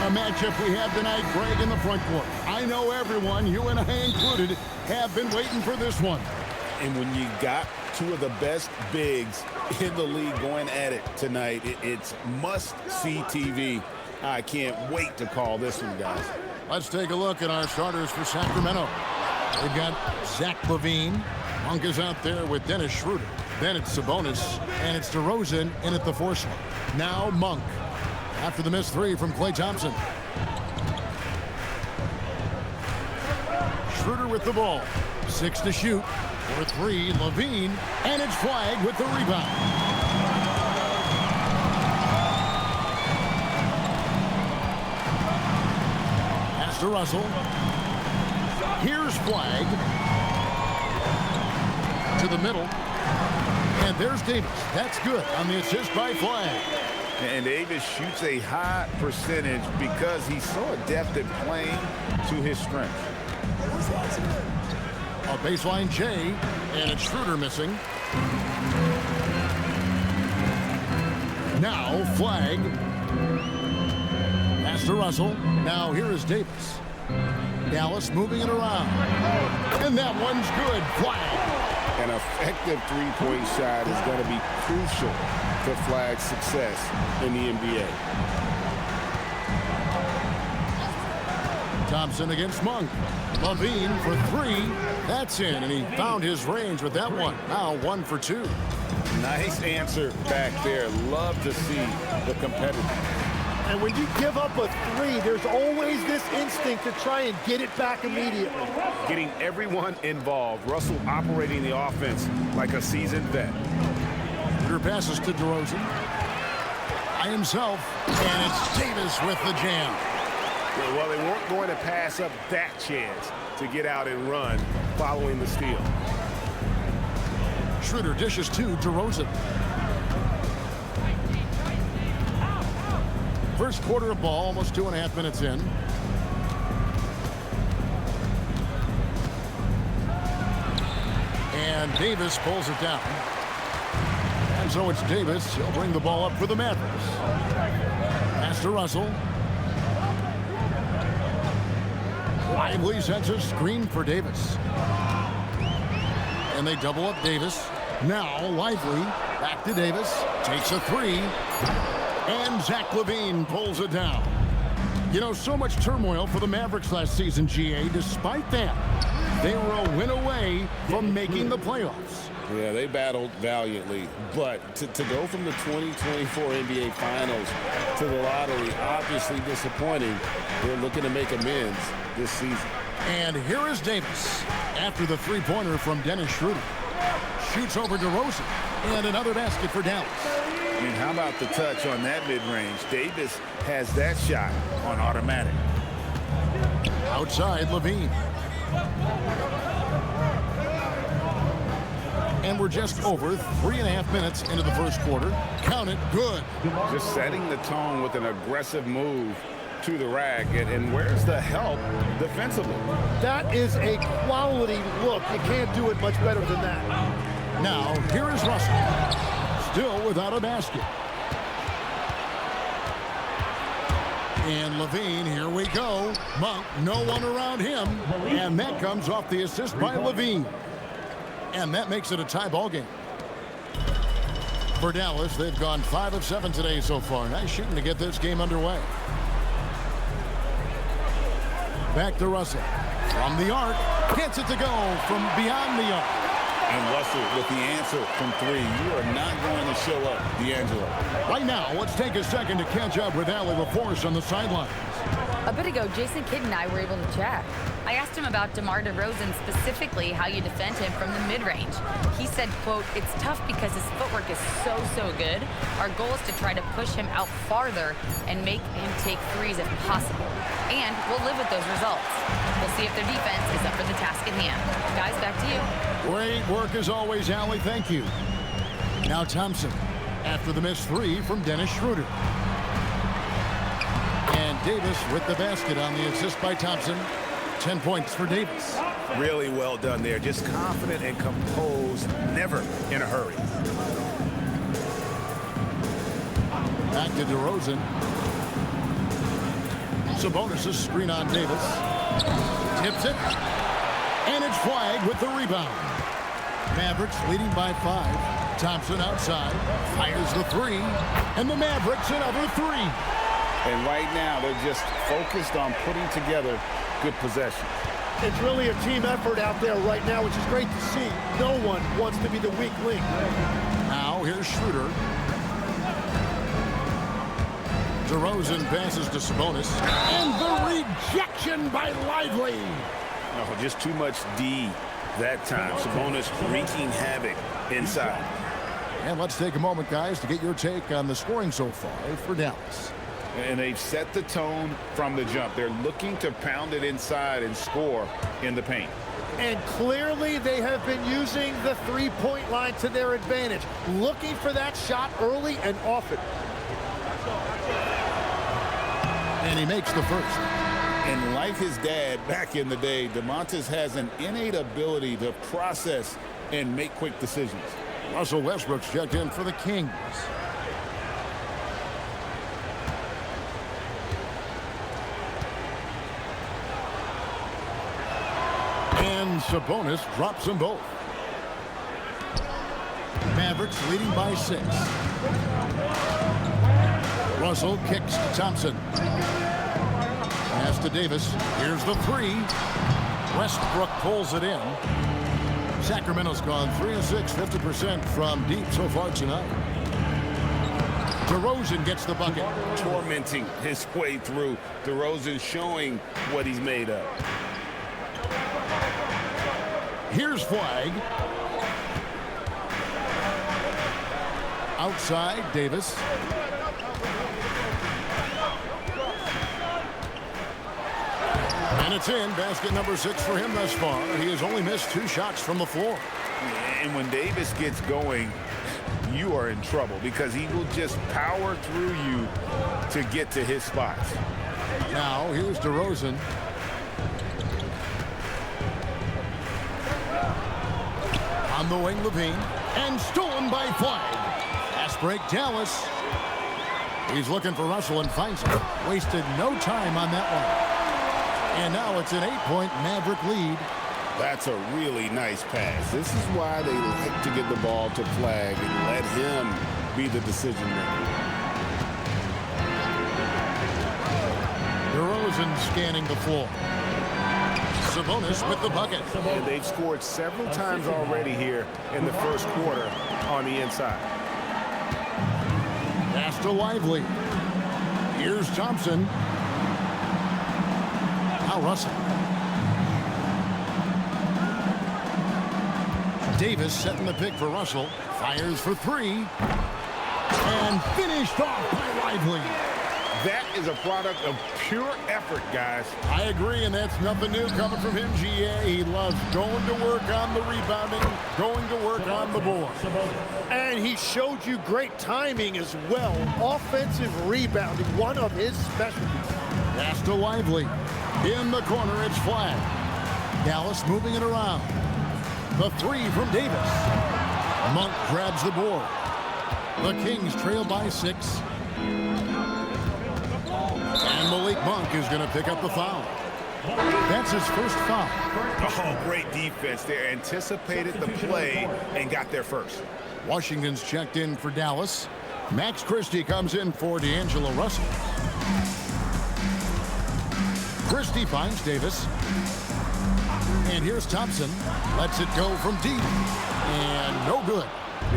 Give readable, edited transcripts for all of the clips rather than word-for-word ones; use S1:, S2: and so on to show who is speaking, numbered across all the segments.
S1: A matchup we have tonight, Greg, in the front court. I know everyone, you and I included, have been waiting for this one.
S2: And when you got two of the best bigs in the league going at it tonight, it's must-see TV. I can't wait to call this one, guys.
S1: Let's take a look at our starters for Sacramento. We've got Zach LaVine. Monk is out there with Dennis Schroeder. Then it's Sabonis, and it's DeRozan in at the 4 slot. Now Monk. After the missed 3 from Klay Thompson. Schroeder with the ball. 6 to shoot. For 3, LaVine. And it's flagged with the rebound. Pass to Russell. Here's flag. To the middle. And there's Davis. That's good on the assist by Flag.
S2: And Davis shoots a high percentage because he's so adept at playing to his strength.
S1: A baseline J, and it's Schroeder missing. Now Flag. Pass to Russell. Now here is Davis. Dallas moving it around. And that one's good. Flag.
S2: An effective three-point shot is going to be crucial to Flag's success in the NBA.
S1: Thompson against Monk. LaVine for 3. That's in, and he found his range with that one. Now 1 for 2.
S2: Nice answer back there. Love to see the competitor.
S3: And when you give up a 3, there's always this instinct to try and get it back immediately.
S2: Getting everyone involved. Russell operating the offense like a seasoned vet.
S1: Schroeder passes to DeRozan. By himself, and it's Davis with the jam.
S2: Well, they weren't going to pass up that chance to get out and run following the steal.
S1: Schroeder dishes to DeRozan. First quarter of ball, almost 2.5 minutes in. And Davis pulls it down. And so it's Davis. He'll bring the ball up for the Mavericks. Pass to Russell. Lively sets a screen for Davis. And they double up Davis. Now Lively back to Davis. Takes a 3. And Zach LaVine pulls it down. You know, so much turmoil for the Mavericks last season, GA. Despite that, they were a win away from making the playoffs.
S2: Yeah, they battled valiantly. But to go from the 2024 NBA Finals to the lottery, obviously disappointing. They're looking to make amends this season.
S1: And here is Davis after the three-pointer from Dennis Schroeder. Shoots over DeRozan. And another basket for Dallas.
S2: And how about the touch on that mid-range? Davis has that shot on automatic.
S1: Outside, LaVine. And we're just over 3.5 minutes into the first quarter. Count it, good.
S2: Just setting the tone with an aggressive move to the rack. And where's the help defensively?
S3: That is a quality look. You can't do it much better than that.
S1: Now, here is Russell. Still without a basket. And LaVine, here we go. Monk, no one around him. And that comes off the assist by LaVine. And that makes it a tie ball game. For Dallas, they've gone 5 of 7 today so far. Nice shooting to get this game underway. Back to Russell. From the arc. Gets it to go from beyond the arc.
S2: And Russell with the answer from 3. You are not going to show up, D'Angelo.
S1: Right now, let's take a second to catch up with Allie LaForce on the sidelines.
S4: A bit ago, Jason Kidd and I were able to chat. I asked him about DeMar DeRozan, specifically how you defend him from the mid-range. He said, quote, "It's tough because his footwork is so good. Our goal is to try to push him out farther and make him take threes if possible. And we'll live with those results. We'll see if their defense is up for the task at hand." Guys, back to you.
S1: Great work as always, Allie. Thank you. Now Thompson after the missed 3 from Dennis Schroeder. And Davis with the basket on the assist by Thompson. 10 points for Davis.
S2: Really well done there. Just confident and composed, never in a hurry.
S1: Back to DeRozan. Sabonis' screen on Davis. Tips it. And it's flagged with the rebound. Mavericks leading by 5. Thompson outside. Fires the 3. And the Mavericks another 3.
S2: And right now, they're just focused on putting together good possessions.
S3: It's really a team effort out there right now, which is great to see. No one wants to be the weak link.
S1: Now here's Schroeder. DeRozan passes to Sabonis. And the rejection by Lively.
S2: No, just too much D that time. Sabonis wreaking havoc inside.
S1: And let's take a moment, guys, to get your take on the scoring so far for Dallas.
S2: And they've set the tone from the jump. They're looking to pound it inside and score in the paint.
S3: And clearly they have been using the three-point line to their advantage, looking for that shot early and often.
S1: And he makes the first.
S2: And like his dad back in the day, DeMontis has an innate ability to process and make quick decisions.
S1: Russell Westbrook's checked in for the Kings. And Sabonis drops them both. Mavericks leading by 6. Russell kicks to Thompson. Pass to Davis. Here's the 3. Westbrook pulls it in. Sacramento's gone 3 of 6, 50% from deep so far tonight. DeRozan gets the bucket.
S2: Tormenting his way through. DeRozan showing what he's made of.
S1: Here's flag. Outside, Davis. And it's in. Basket number 6 for him thus far. He has only missed 2 shots from the floor.
S2: And when Davis gets going, you are in trouble because he will just power through you to get to his spots.
S1: Now, here's DeRozan. On the wing, Levine. And stolen by Flag. Pass break, Dallas. He's looking for Russell and finds him. Wasted no time on that one. And now it's an 8-point Maverick lead.
S2: That's a really nice pass. This is why they like to get the ball to Flag and let him be the decision maker.
S1: DeRozan scanning the floor. Sabonis with the bucket.
S2: And they've scored several times already here in the first quarter on the inside.
S1: Pass to Lively. Here's Thompson. Now Russell. Davis setting the pick for Russell. Fires for 3. And finished off by Lively.
S2: That is a product of pure effort, guys.
S1: I agree, and that's nothing new coming from him, GA. He loves going to work on the rebounding, going to work on the board.
S3: And he showed you great timing as well. Offensive rebounding, one of his specialties.
S1: Pass to Lively. In the corner, it's Flag. Dallas moving it around. The 3 from Davis. Monk grabs the board. The Kings trail by 6. And Malik Monk is going to pick up the foul. That's his first foul.
S2: Oh, great defense there. Anticipated the play and got there first.
S1: Washington's checked in for Dallas. Max Christie comes in for D'Angelo Russell. Christie finds Davis. And here's Thompson. Lets it go from deep. And no good.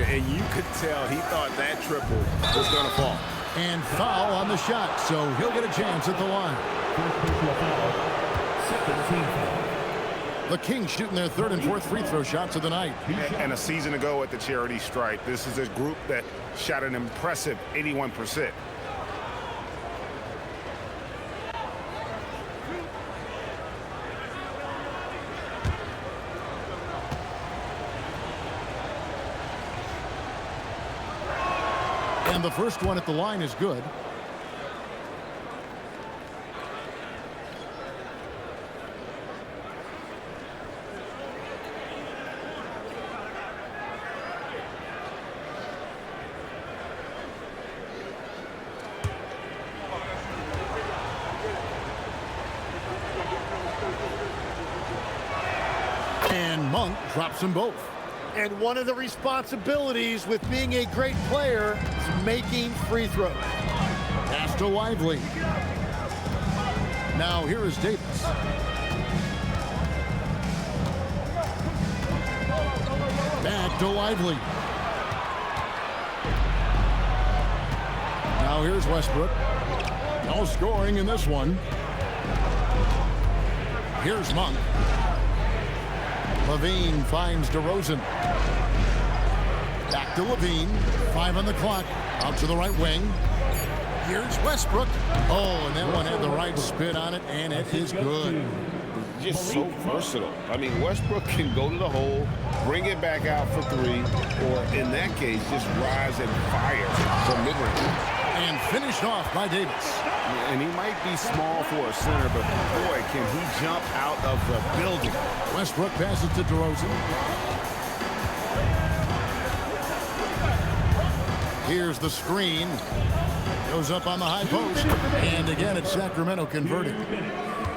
S2: And you could tell he thought that triple was going to fall.
S1: And foul on the shot, so he'll get a chance at the line. The Kings shooting their 3rd and 4th free throw shots of the night.
S2: And a season ago at the charity stripe, this is a group that shot an impressive 81%.
S1: And the first one at the line is good. Monk drops them both.
S3: And one of the responsibilities with being a great player is making free throws.
S1: Pass to Lively. Now here is Davis. Back to Lively. Now here's Westbrook. No scoring in this one. Here's Monk. Levine finds DeRozan. Back to Levine. 5 on the clock. Out to the right wing. Here's Westbrook. Oh, and that one had the right spin on it, and it is good.
S2: Just so versatile. I mean, Westbrook can go to the hole, bring it back out for three, or in that case, just rise and fire from mid-range.
S1: And finished off by Davis.
S2: And he might be small for a center, but boy, can he jump out of the building.
S1: Westbrook passes to DeRozan. Here's the screen. Goes up on the high post. And again, it's Sacramento converting.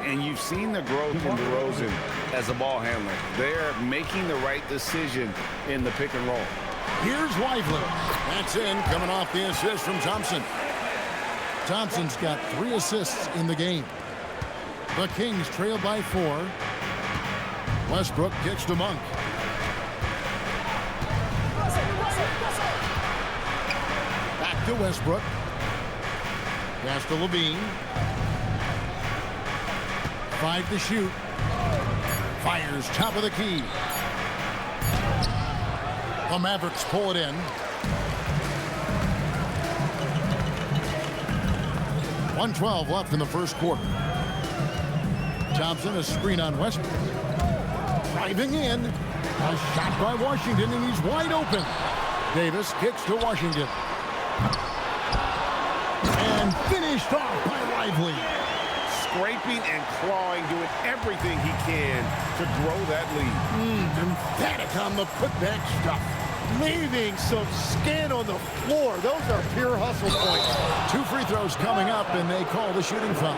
S2: And you've seen the growth in DeRozan as a ball handler. They're making the right decision in the pick and roll.
S1: Here's Lively. That's in, coming off the assist from Thompson. Thompson's got 3 assists in the game. The Kings trail by 4. Westbrook kicks to Monk. Back to Westbrook. Pass to Levine. 5 to shoot. Fires top of the key. The Mavericks pull it in. 1:12 left in the first quarter. Thompson, a screen on Westbrook. Driving in. A shot by Washington, and he's wide open. Davis kicks to Washington. And finished off by Lively.
S2: Scraping and clawing, doing everything he can to grow that lead.
S1: Emphatic on the putback stuff.
S3: Leaving some skin on the floor. Those are pure hustle points.
S1: 2 free throws coming up, and they call the shooting foul.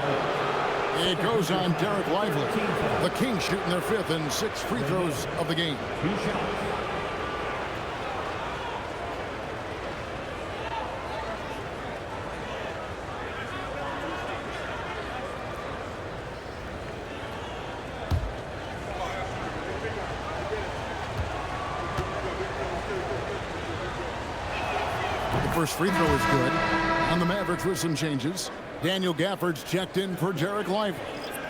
S1: It goes on Derek Lively. The Kings shooting their 5th and 6th free throws of the game. First free throw is good. On the Mavericks with some changes. Daniel Gafford's checked in for Derek Lively.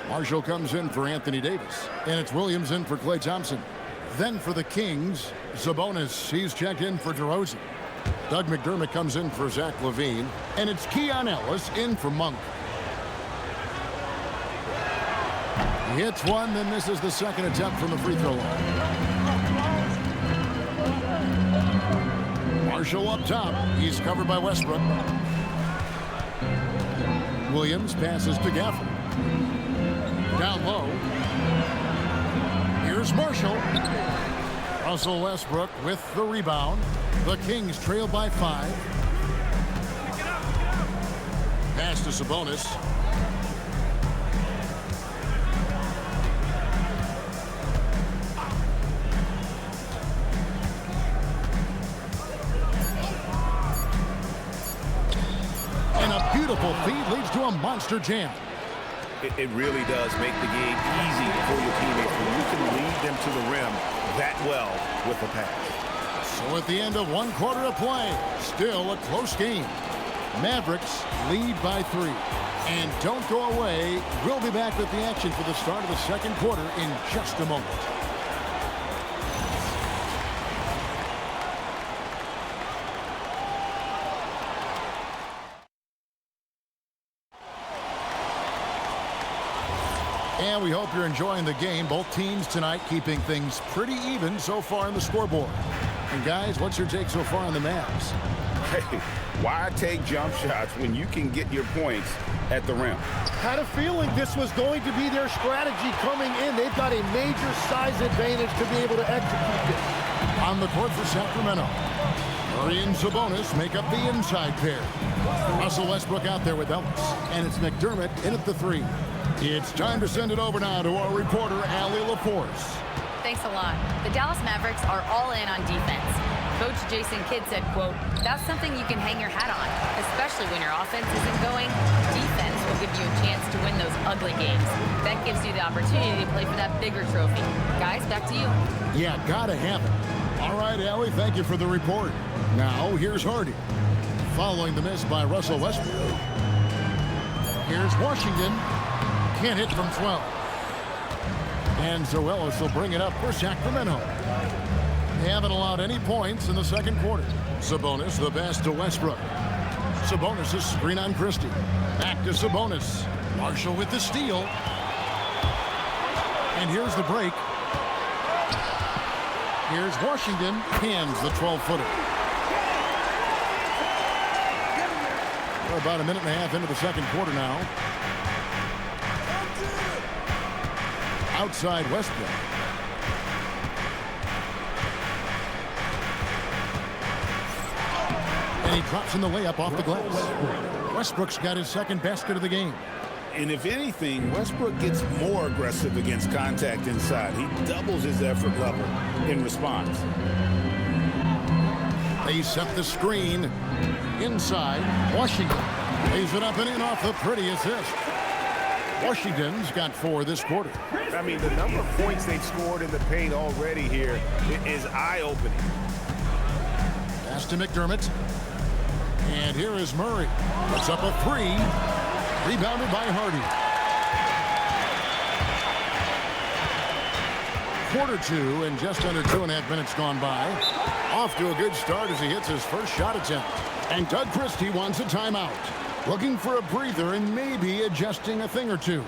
S1: Marshall comes in for Anthony Davis. And it's Williams in for Klay Thompson. Then for the Kings, Sabonis, he's checked in for DeRozan. Doug McDermott comes in for Zach LaVine. And it's Keon Ellis in for Monk. He hits one, then misses the second attempt from the free throw line. Marshall up top. He's covered by Westbrook. Williams passes to Gafford. Down low. Here's Marshall. Russell Westbrook with the rebound. The Kings trail by 5. Pass to Sabonis. Beautiful feed leads to a monster jam.
S2: It really does make the game easy for your teammates when you can lead them to the rim that well with a pass.
S1: So at the end of 1 quarter of play, still a close game. Mavericks lead by 3. And don't go away. We'll be back with the action for the start of the second quarter in just a moment. And we hope you're enjoying the game. Both teams tonight keeping things pretty even so far on the scoreboard. And guys, what's your take so far on the Mavs?
S2: Hey, why take jump shots when you can get your points at the rim?
S3: Had a feeling this was going to be their strategy coming in. They've got a major size advantage to be able to execute this.
S1: On the court for Sacramento, Murray and Sabonis make up the inside pair. Russell Westbrook out there with Ellis. And it's McDermott in at the 3. It's time to send it over now to our reporter, Allie LaForce.
S4: Thanks a lot. The Dallas Mavericks are all in on defense. Coach Jason Kidd said, quote, "That's something you can hang your hat on, especially when your offense isn't going. Defense will give you a chance to win those ugly games. That gives you the opportunity to play for that bigger trophy." Guys, back to you.
S1: Yeah, gotta have it. All right, Allie, thank you for the report. Now, here's Hardy. Following the miss by Russell Westbrook. Here's Washington. Can't hit from 12. And Zoelos will bring it up for Sacramento. They haven't allowed any points in the second quarter. Sabonis, the pass to Westbrook. Sabonis' screen on Christie. Back to Sabonis. Marshall with the steal. And here's the break. Here's Washington. Hands the 12-footer. We're about a minute and a half into the second quarter now. Outside Westbrook. And he drops in the layup off the glass. Westbrook's got his second basket of the game.
S2: And if anything, Westbrook gets more aggressive against contact inside. He doubles his effort level in response.
S1: They set the screen inside. Washington lays it up and in off the pretty assist. Washington's got 4 this quarter.
S5: I mean, the number of points they've scored in the paint already here is eye-opening.
S1: Pass to McDermott. And here is Murray. Puts up a 3. Rebounded by Hardy. Quarter 2 and just under 2.5 minutes gone by. Off to a good start as he hits his first shot attempt. And Doug Christie wants a timeout. Looking for a breather and maybe adjusting a thing or two.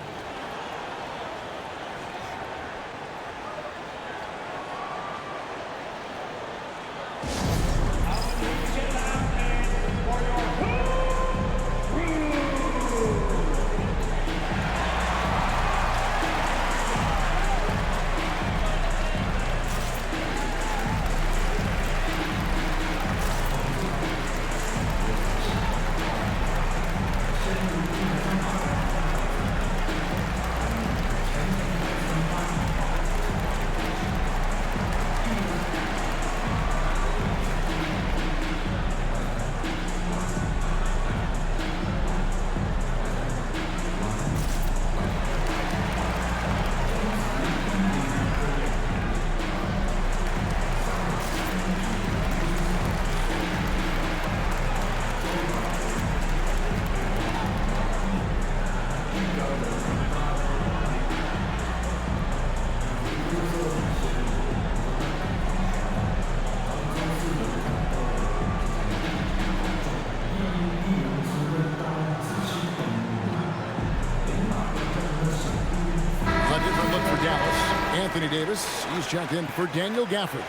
S1: Anthony Davis, he's checked in for Daniel Gafford.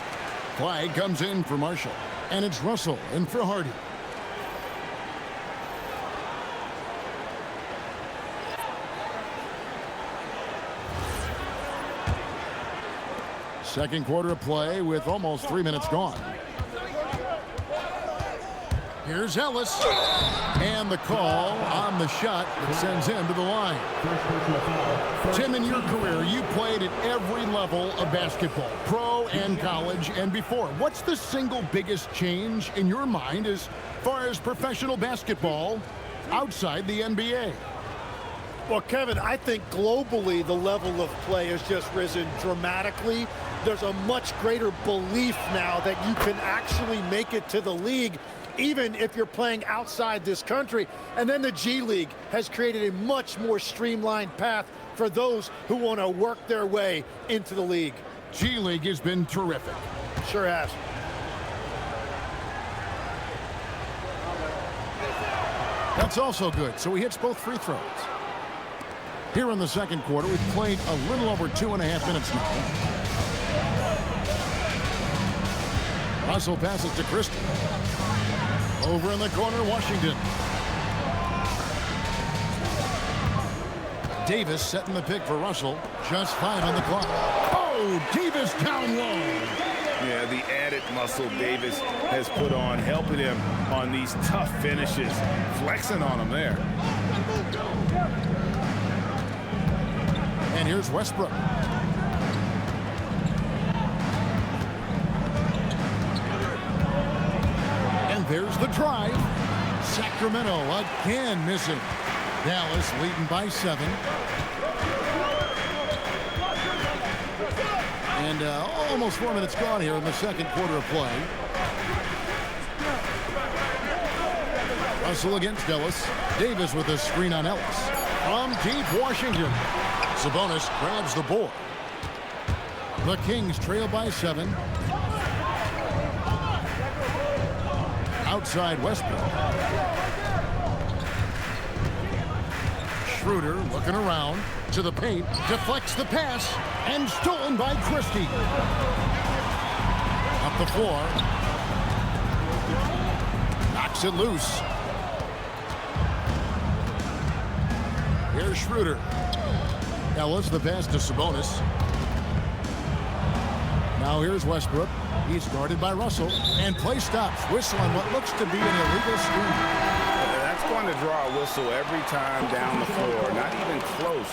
S1: Clyde comes in for Marshall. And it's Russell in for Hardy. Second quarter of play with almost 3 minutes gone. Here's Ellis. And the call on the shot that sends him to the line. Tim, in your career, you played at every level of basketball, pro and college and before. What's the single biggest change in your mind as far as professional basketball outside the NBA?
S3: Well, Kevin, I think globally the level of play has just risen dramatically. There's a much greater belief now that you can actually make it to the league, even if you're playing outside this country. And then the G League has created a much more streamlined path for those who want to work their way into the league.
S1: G League has been terrific.
S3: Sure has.
S1: That's also good. So he hits both free throws. Here in the second quarter, we've played a little over 2.5 minutes now. Russell passes to Christie. Over in the corner, Washington. Davis setting the pick for Russell. Just 5 on the clock. Oh, Davis down low.
S2: Yeah, the added muscle Davis has put on, helping him on these tough finishes. Flexing on him there.
S1: And here's Westbrook. there's the drive. Sacramento again missing. Dallas leading by 7. And almost 4 minutes gone here in the second quarter of play. Russell against Ellis. Davis with a screen on Ellis. From deep Washington. Sabonis grabs the board. The Kings trail by 7. Outside Westbrook. Schroeder looking around to the paint, deflects the pass, and stolen by Christie. Up the floor. Knocks it loose. Here's Schroeder. Ellis, the pass to Sabonis. Now here's Westbrook. He's guarded by Russell. And play stops. Whistle on what looks to be an illegal screen.
S2: That's going to draw a whistle every time down the floor. Not even close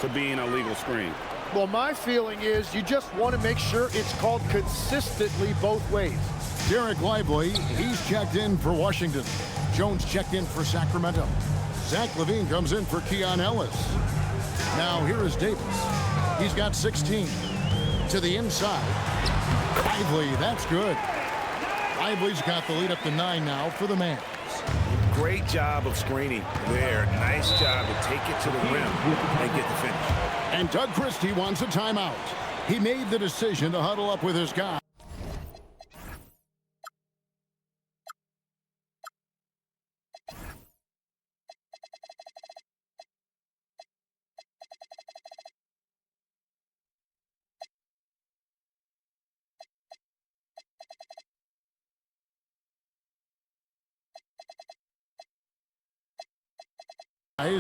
S2: to being a legal screen.
S3: Well, my feeling is you just want to make sure it's called consistently both ways.
S1: Derek Lively, he's checked in for Washington. Jones checked in for Sacramento. Zach LaVine comes in for Keon Ellis. Now here is Davis. He's got 16. To the inside. Lively, that's good. Lively's got the lead up to 9 now for the Mavs.
S5: Great job of screening there. Nice job to take it to the rim and get the finish.
S1: And Doug Christie wants a timeout. He made the decision to huddle up with his guy.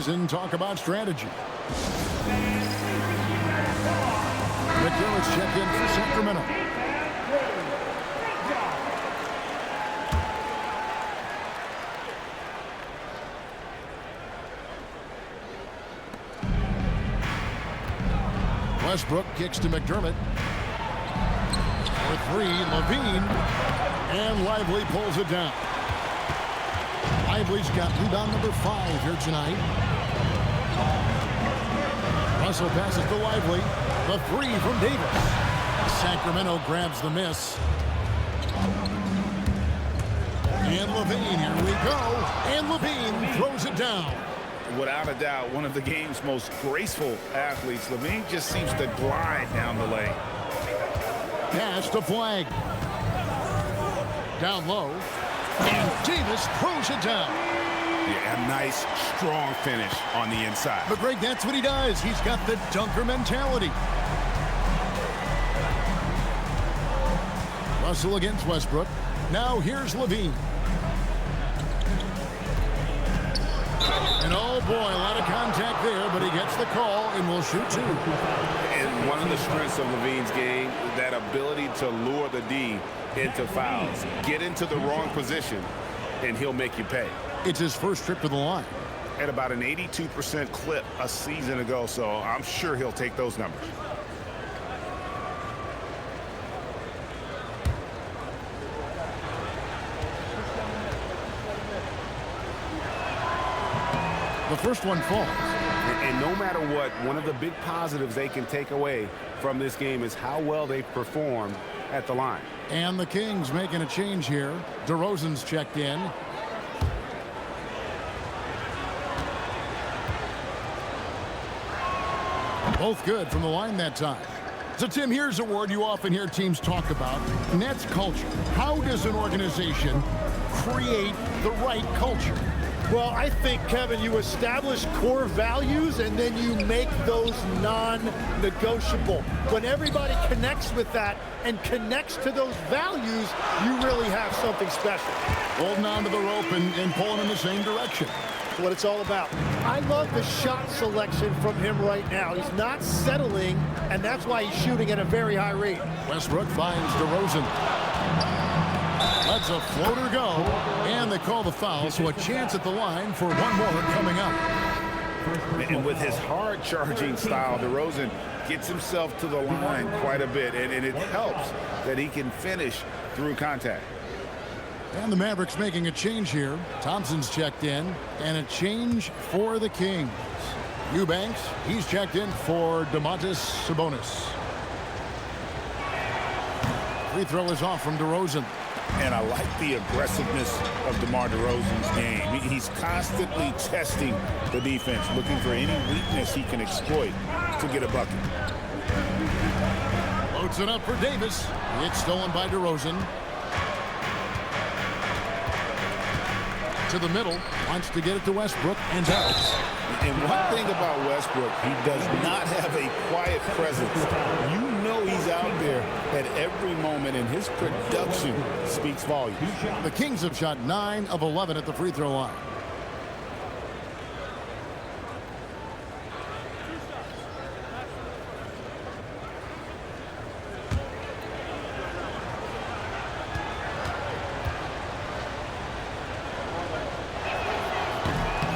S1: And talk about strategy. McDermott's checked in for Sacramento. Westbrook kicks to McDermott. For 3, LaVine. And Lively pulls it down. Lively's got rebound number 5 here tonight. Russell passes to Lively. The 3 from Davis. Sacramento grabs the miss. And LaVine, here we go. And LaVine throws it down.
S2: Without a doubt, one of the game's most graceful athletes. LaVine just seems to glide down the lane.
S1: Pass to Flag. Down low. And Davis throws it down.
S5: Yeah, a nice, strong finish on the inside.
S1: But Greg, that's what he does. He's got the dunker mentality. Russell against Westbrook. Now here's LaVine. And oh boy, a lot of contact there, but he gets the call and will shoot 2.
S2: And one of the strengths of LaVine's game, that ability to lure the D into fouls. Get into the wrong position, and he'll make you pay.
S1: It's his first trip to the line.
S5: At about an 82% clip a season ago, so I'm sure he'll take those numbers.
S1: The first one falls.
S2: And no matter what, one of the big positives they can take away from this game is how well they performed at the line.
S1: And the Kings making a change here. DeRozan's checked in. Both good from the line that time. So, Tim, here's a word you often hear teams talk about, and that's culture. How does an organization create the right culture?
S3: Well, I think, Kevin, you establish core values and then you make those non-negotiable. When everybody connects with that and connects to those values, you really have something special.
S1: Holding on to the rope and pulling in the same direction.
S3: That's what it's all about. I love the shot selection from him right now. He's not settling, and that's why he's shooting at a very high rate.
S1: Westbrook finds DeRozan. Lets a floater go, and they call the foul, so a chance at the line for one more coming up.
S2: And with his hard-charging style, DeRozan gets himself to the line quite a bit, and it helps that he can finish through contact.
S1: And the Mavericks making a change here. Thompson's checked in, and a change for the Kings. Eubanks, he's checked in for Domantas Sabonis. Free throw is off from DeRozan.
S5: And I like the aggressiveness of DeMar DeRozan's game. He's constantly testing the defense, looking for any weakness he can exploit to get a bucket.
S1: Loads it up for Davis. It's stolen by DeRozan. To the middle, wants to get it to Westbrook, and does.
S5: And one thing about Westbrook, he does not have a quiet presence. You know he's out there at every moment, and his production speaks volumes.
S1: The Kings have shot 9 of 11 at the free throw line.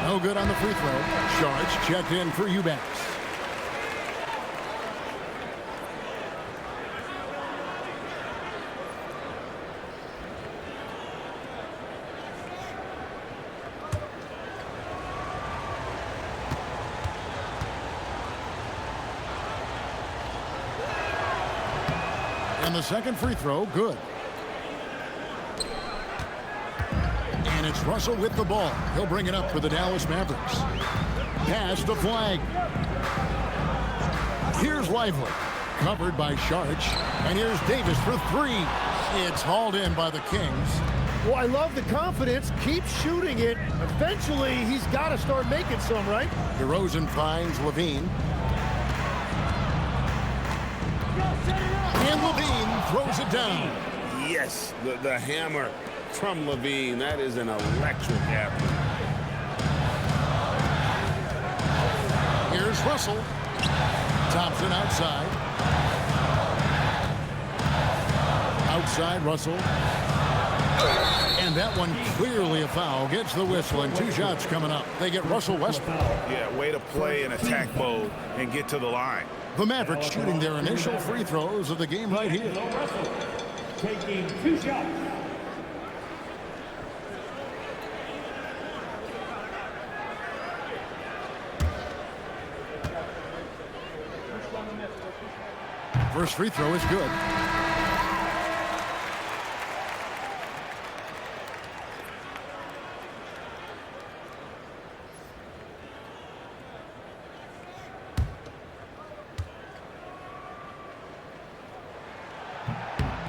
S1: No good on the free throw. Shards checked in for Eubanks. And the second free throw, good. And it's Russell with the ball. He'll bring it up for the Dallas Mavericks. Pass to Flag. Here's Lively. Covered by Sharch. And here's Davis for 3. It's hauled in by the Kings.
S3: Well, I love the confidence. Keep shooting it. Eventually, he's got to start making some, right?
S1: DeRozan finds Levine. And Levine throws it down.
S2: Yes, the hammer from Levine. That is an electric effort.
S1: Here's Russell. Thompson outside. Outside Russell. And that one clearly a foul. Gets the whistle, and 2 shots coming up. They get Russell Westbrook.
S5: Yeah, way to play in attack mode and get to the line.
S1: The Mavericks shooting their initial free throws of the game right here.
S6: Taking 2 shots.
S1: First free throw is good.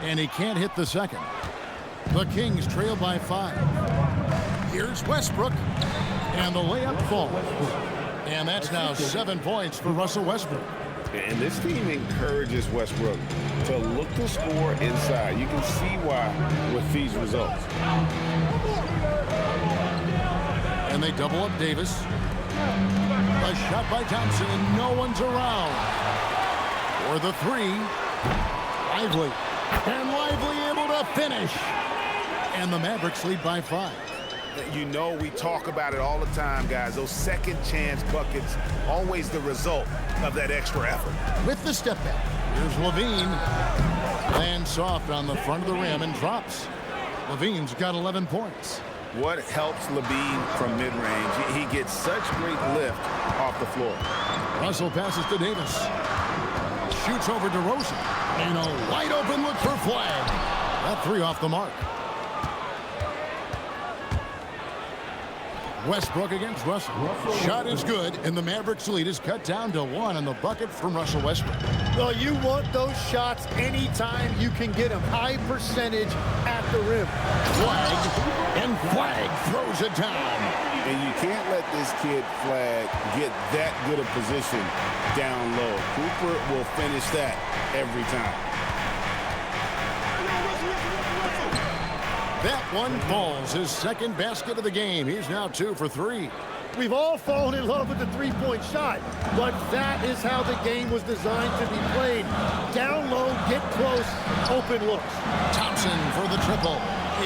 S1: And he can't hit the second. The Kings trail by 5. Here's Westbrook. And the layup falls. And that's now 7 points for Russell Westbrook.
S2: And this team encourages Westbrook to look to score inside. You can see why with these results.
S1: And they double up Davis. A shot by Thompson, and no one's around. For the 3, Lively. And Lively able to finish. And the Mavericks lead by 5.
S5: You know we talk about it all the time, guys. Those second chance buckets, always the result of that extra effort.
S1: With the step back, here's Levine. Lands soft on the front of the rim and drops. Levine's got 11 points.
S5: What helps Levine from mid-range? He gets such great lift off the floor.
S1: Russell passes to Davis. Shoots over DeRozan. And a wide open look for Flag. That 3 off the mark. Westbrook against Russell. Shot is good, and the Mavericks lead is cut down to 1 on the bucket from Russell Westbrook.
S3: Well, you want those shots anytime you can get them. High percentage at the rim.
S1: Flag, and Flag throws it down.
S2: And you can't let this kid Flag get that good a position down low. Cooper will finish that every time.
S1: That one falls, his second basket of the game. He's now 2 for 3.
S3: We've all fallen in love with the three-point shot, but that is how the game was designed to be played. Down low, get close, open looks.
S1: Thompson for the triple.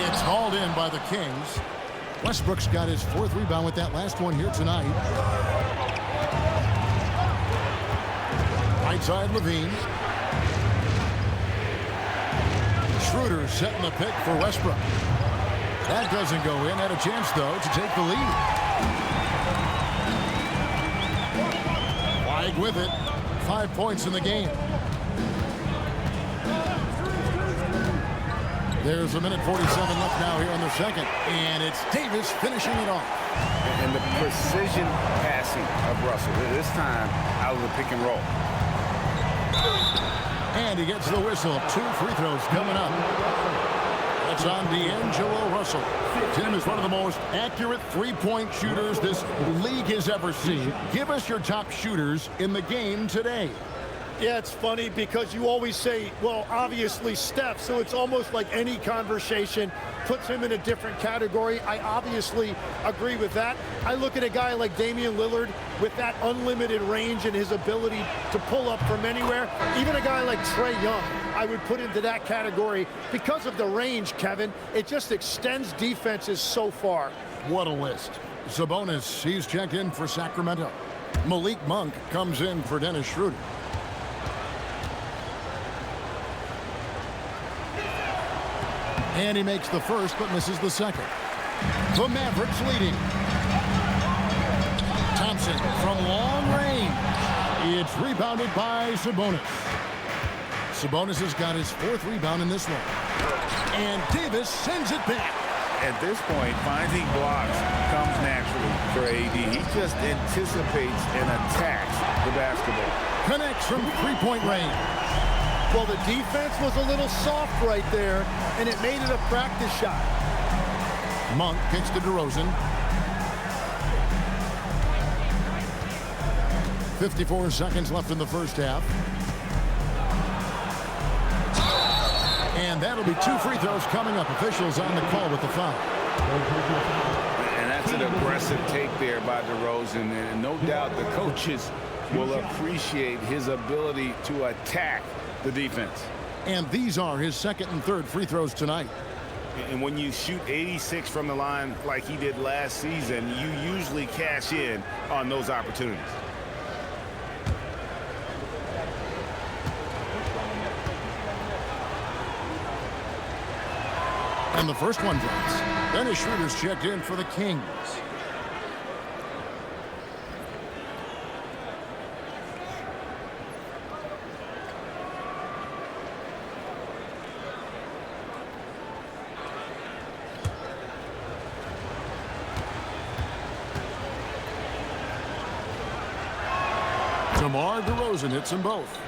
S1: It's hauled in by the Kings. Westbrook's got his 4th rebound with that last one here tonight. Right side, Levine. Schroeder setting the pick for Westbrook. That doesn't go in. Had a chance, though, to take the lead. Wide with it. 5 points in the game. There's a minute 47 left now here in the second. And it's Davis finishing it off.
S5: And the precision passing of Russell, this time out of the pick and roll.
S1: And he gets the whistle. 2 free throws coming up. That's on D'Angelo Russell. Tim is one of the most accurate three-point shooters this league has ever seen. Give us your top shooters in the game today.
S3: Yeah, it's funny because you always say, well, obviously Steph, so it's almost like any conversation puts him in a different category. I obviously agree with that. I look at a guy like Damian Lillard with that unlimited range and his ability to pull up from anywhere. Even a guy like Trae Young, I would put into that category because of the range, Kevin. It just extends defenses so far.
S1: What a list. Sabonis, he's checked in for Sacramento. Malik Monk comes in for Dennis Schroeder. And he makes the first, but misses the second. The Mavericks leading. Thompson from long range. It's rebounded by Sabonis. Sabonis has got his 4th rebound in this one. And Davis sends it back.
S5: At this point, finding blocks comes naturally for AD. He just anticipates and attacks the basketball.
S1: Connects from three-point range.
S3: Well, the defense was a little soft right there, and it made it a practice shot.
S1: Monk kicks to DeRozan. 54 seconds left in the first half. And that'll be 2 free throws coming up. Officials on the call with the foul.
S5: And that's an aggressive take there by DeRozan. And no doubt the coaches will appreciate his ability to attack the defense.
S1: And these are his 2nd and 3rd free throws tonight.
S5: And when you shoot 86 from the line like he did last season, you usually cash in on those opportunities.
S1: And the first one drops. Dennis Schroeder's checked in for the Kings. DeMar DeRozan hits them both.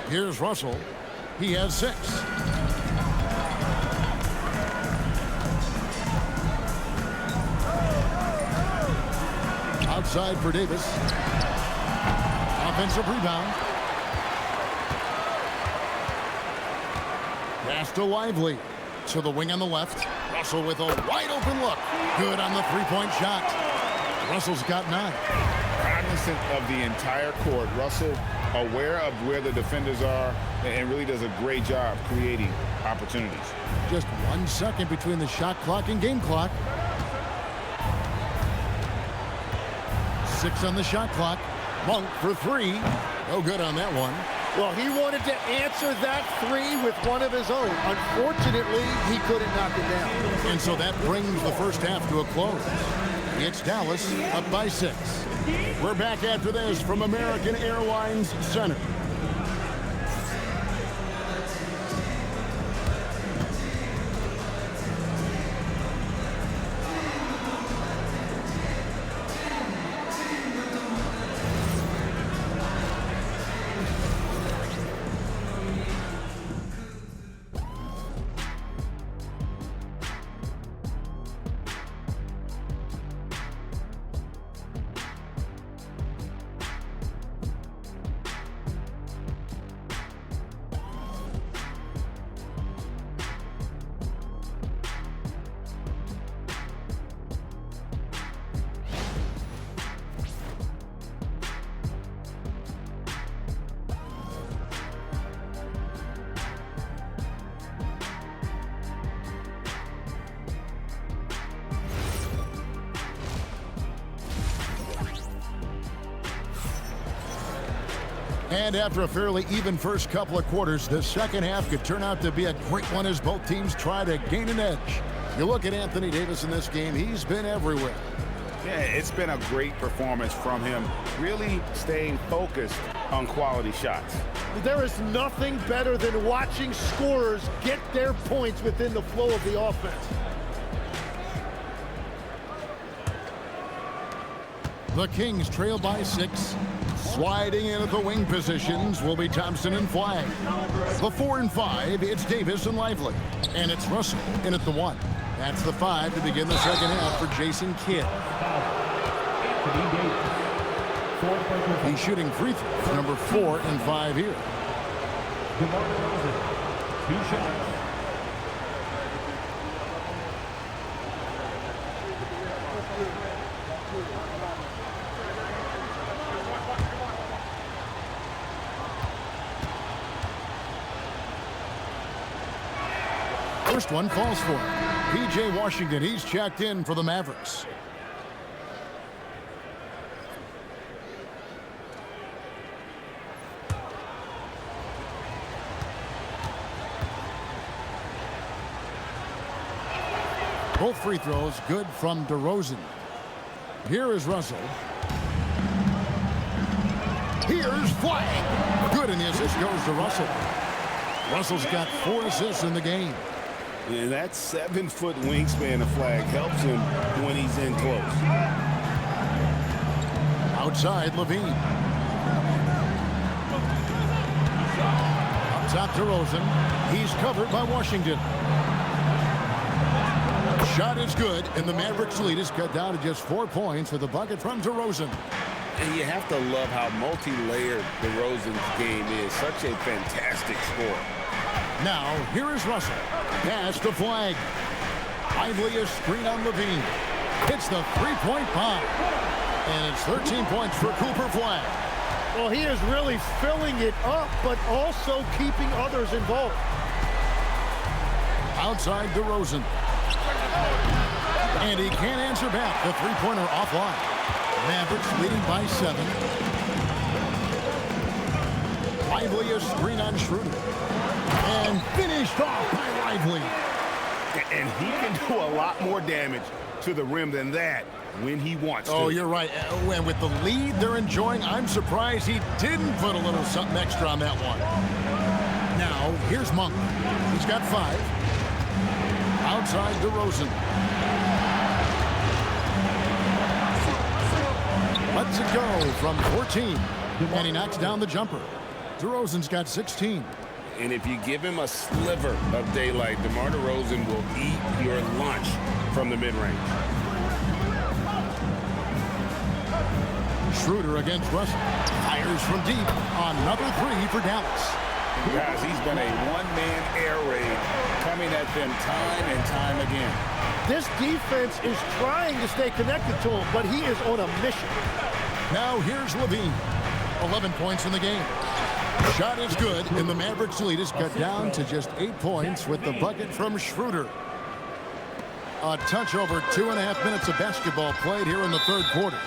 S1: Here's Russell. He has 6. Outside for Davis. Offensive rebound. Pass to Lively. To the wing on the left. Russell with a wide open look. Good on the three-point shot. Russell's got 9.
S5: Cognizant of the entire court. Russell aware of where the defenders are and really does a great job creating opportunities.
S1: Just 1 second between the shot clock and game clock. 6 on the shot clock. Monk for 3. No good on that one.
S3: Well, he wanted to answer that 3 with one of his own. Unfortunately, he couldn't knock it down.
S1: And so that brings the first half to a close. It's Dallas up by 6. We're back after this from American Airlines Center. And after a fairly even first couple of quarters, the second half could turn out to be a great one as both teams try to gain an edge. You look at Anthony Davis in this game, he's been everywhere.
S5: Yeah, it's been a great performance from him, really staying focused on quality shots.
S3: There is nothing better than watching scorers get their points within the flow of the offense.
S1: The Kings trail by 6. Sliding in at the wing positions will be Thompson and Flagg. The 4 and 5, it's Davis and Lively. And it's Russell in at the 1. That's the 5 to begin the second half for Jason Kidd. He's shooting free throws, number 4 and 5 here.
S6: DeMar DeRozan, 2 shots.
S1: First one falls for him. P.J. Washington, he's checked in for the Mavericks. Both free throws good from DeRozan. Here is Russell. Here's Flagg. Good, and the assist goes to Russell. Russell's got 4 assists in the game.
S2: And that 7-foot wingspan of Flagg helps him when he's in close.
S1: Outside, Levine. Up top, DeRozan. He's covered by Washington. Shot is good, and the Mavericks lead is cut down to just 4 points with a bucket from DeRozan.
S2: And you have to love how multi-layered DeRozan's game is. Such a fantastic scorer.
S1: Now, here is Russell. Pass to Flagg. Lively a screen on Levine. Hits the three-point bomb. And it's 13 points for Cooper Flagg.
S3: Well, he is really filling it up, but also keeping others involved.
S1: Outside DeRozan. And he can't answer back. The three-pointer offline. Mavericks leading by 7. Lively a screen on Schroeder. And finished off by Lively.
S5: And he can do a lot more damage to the rim than that when he wants to.
S1: Oh, you're right. And with the lead they're enjoying, I'm surprised he didn't put a little something extra on that one. Now, here's Monk. He's got 5. Outside DeRozan. Lets it go from 14. And he knocks down the jumper. DeRozan's got 16.
S2: And if you give him a sliver of daylight, DeMar DeRozan will eat your lunch from the mid-range.
S1: Schroeder against Russell. Fires from deep. Another 3 for Dallas.
S5: Guys, he's been a one-man air raid coming at them time and time again.
S3: This defense is trying to stay connected to him, but he is on a mission.
S1: Now here's Levine. 11 points in the game. Shot is good, and the Mavericks lead is cut down to just 8 points with the bucket from Schroeder. A touch over 2.5 minutes of basketball played here in the third quarter.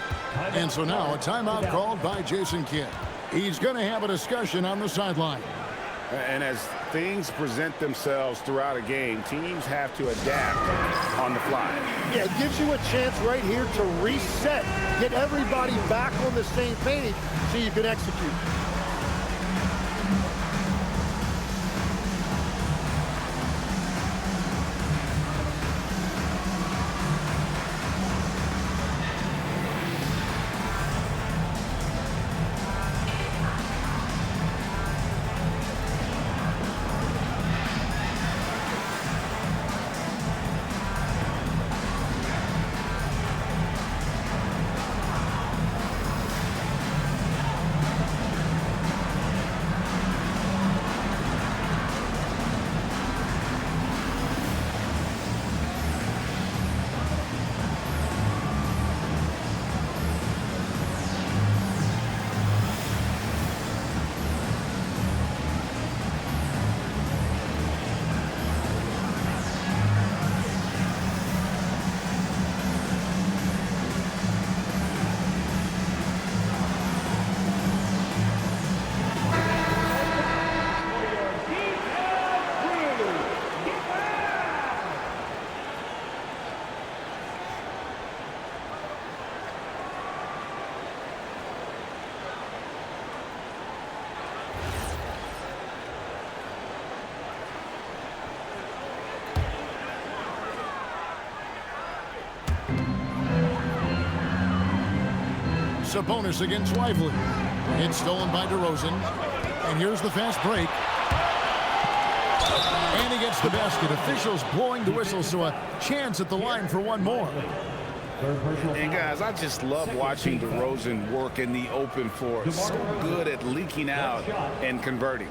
S1: And so now a timeout called by Jason Kidd. He's going to have a discussion on the sideline.
S5: And as things present themselves throughout a game, teams have to adapt on the fly.
S3: Yeah, it gives you a chance right here to reset, get everybody back on the same page so you can execute.
S1: Sabonis against Lively. It's stolen by DeRozan. And here's the fast break. And he gets the basket. Officials blowing the whistle, so a chance at the line for one more.
S5: And guys, I just love watching DeRozan work in the open floor. So good at leaking out and converting.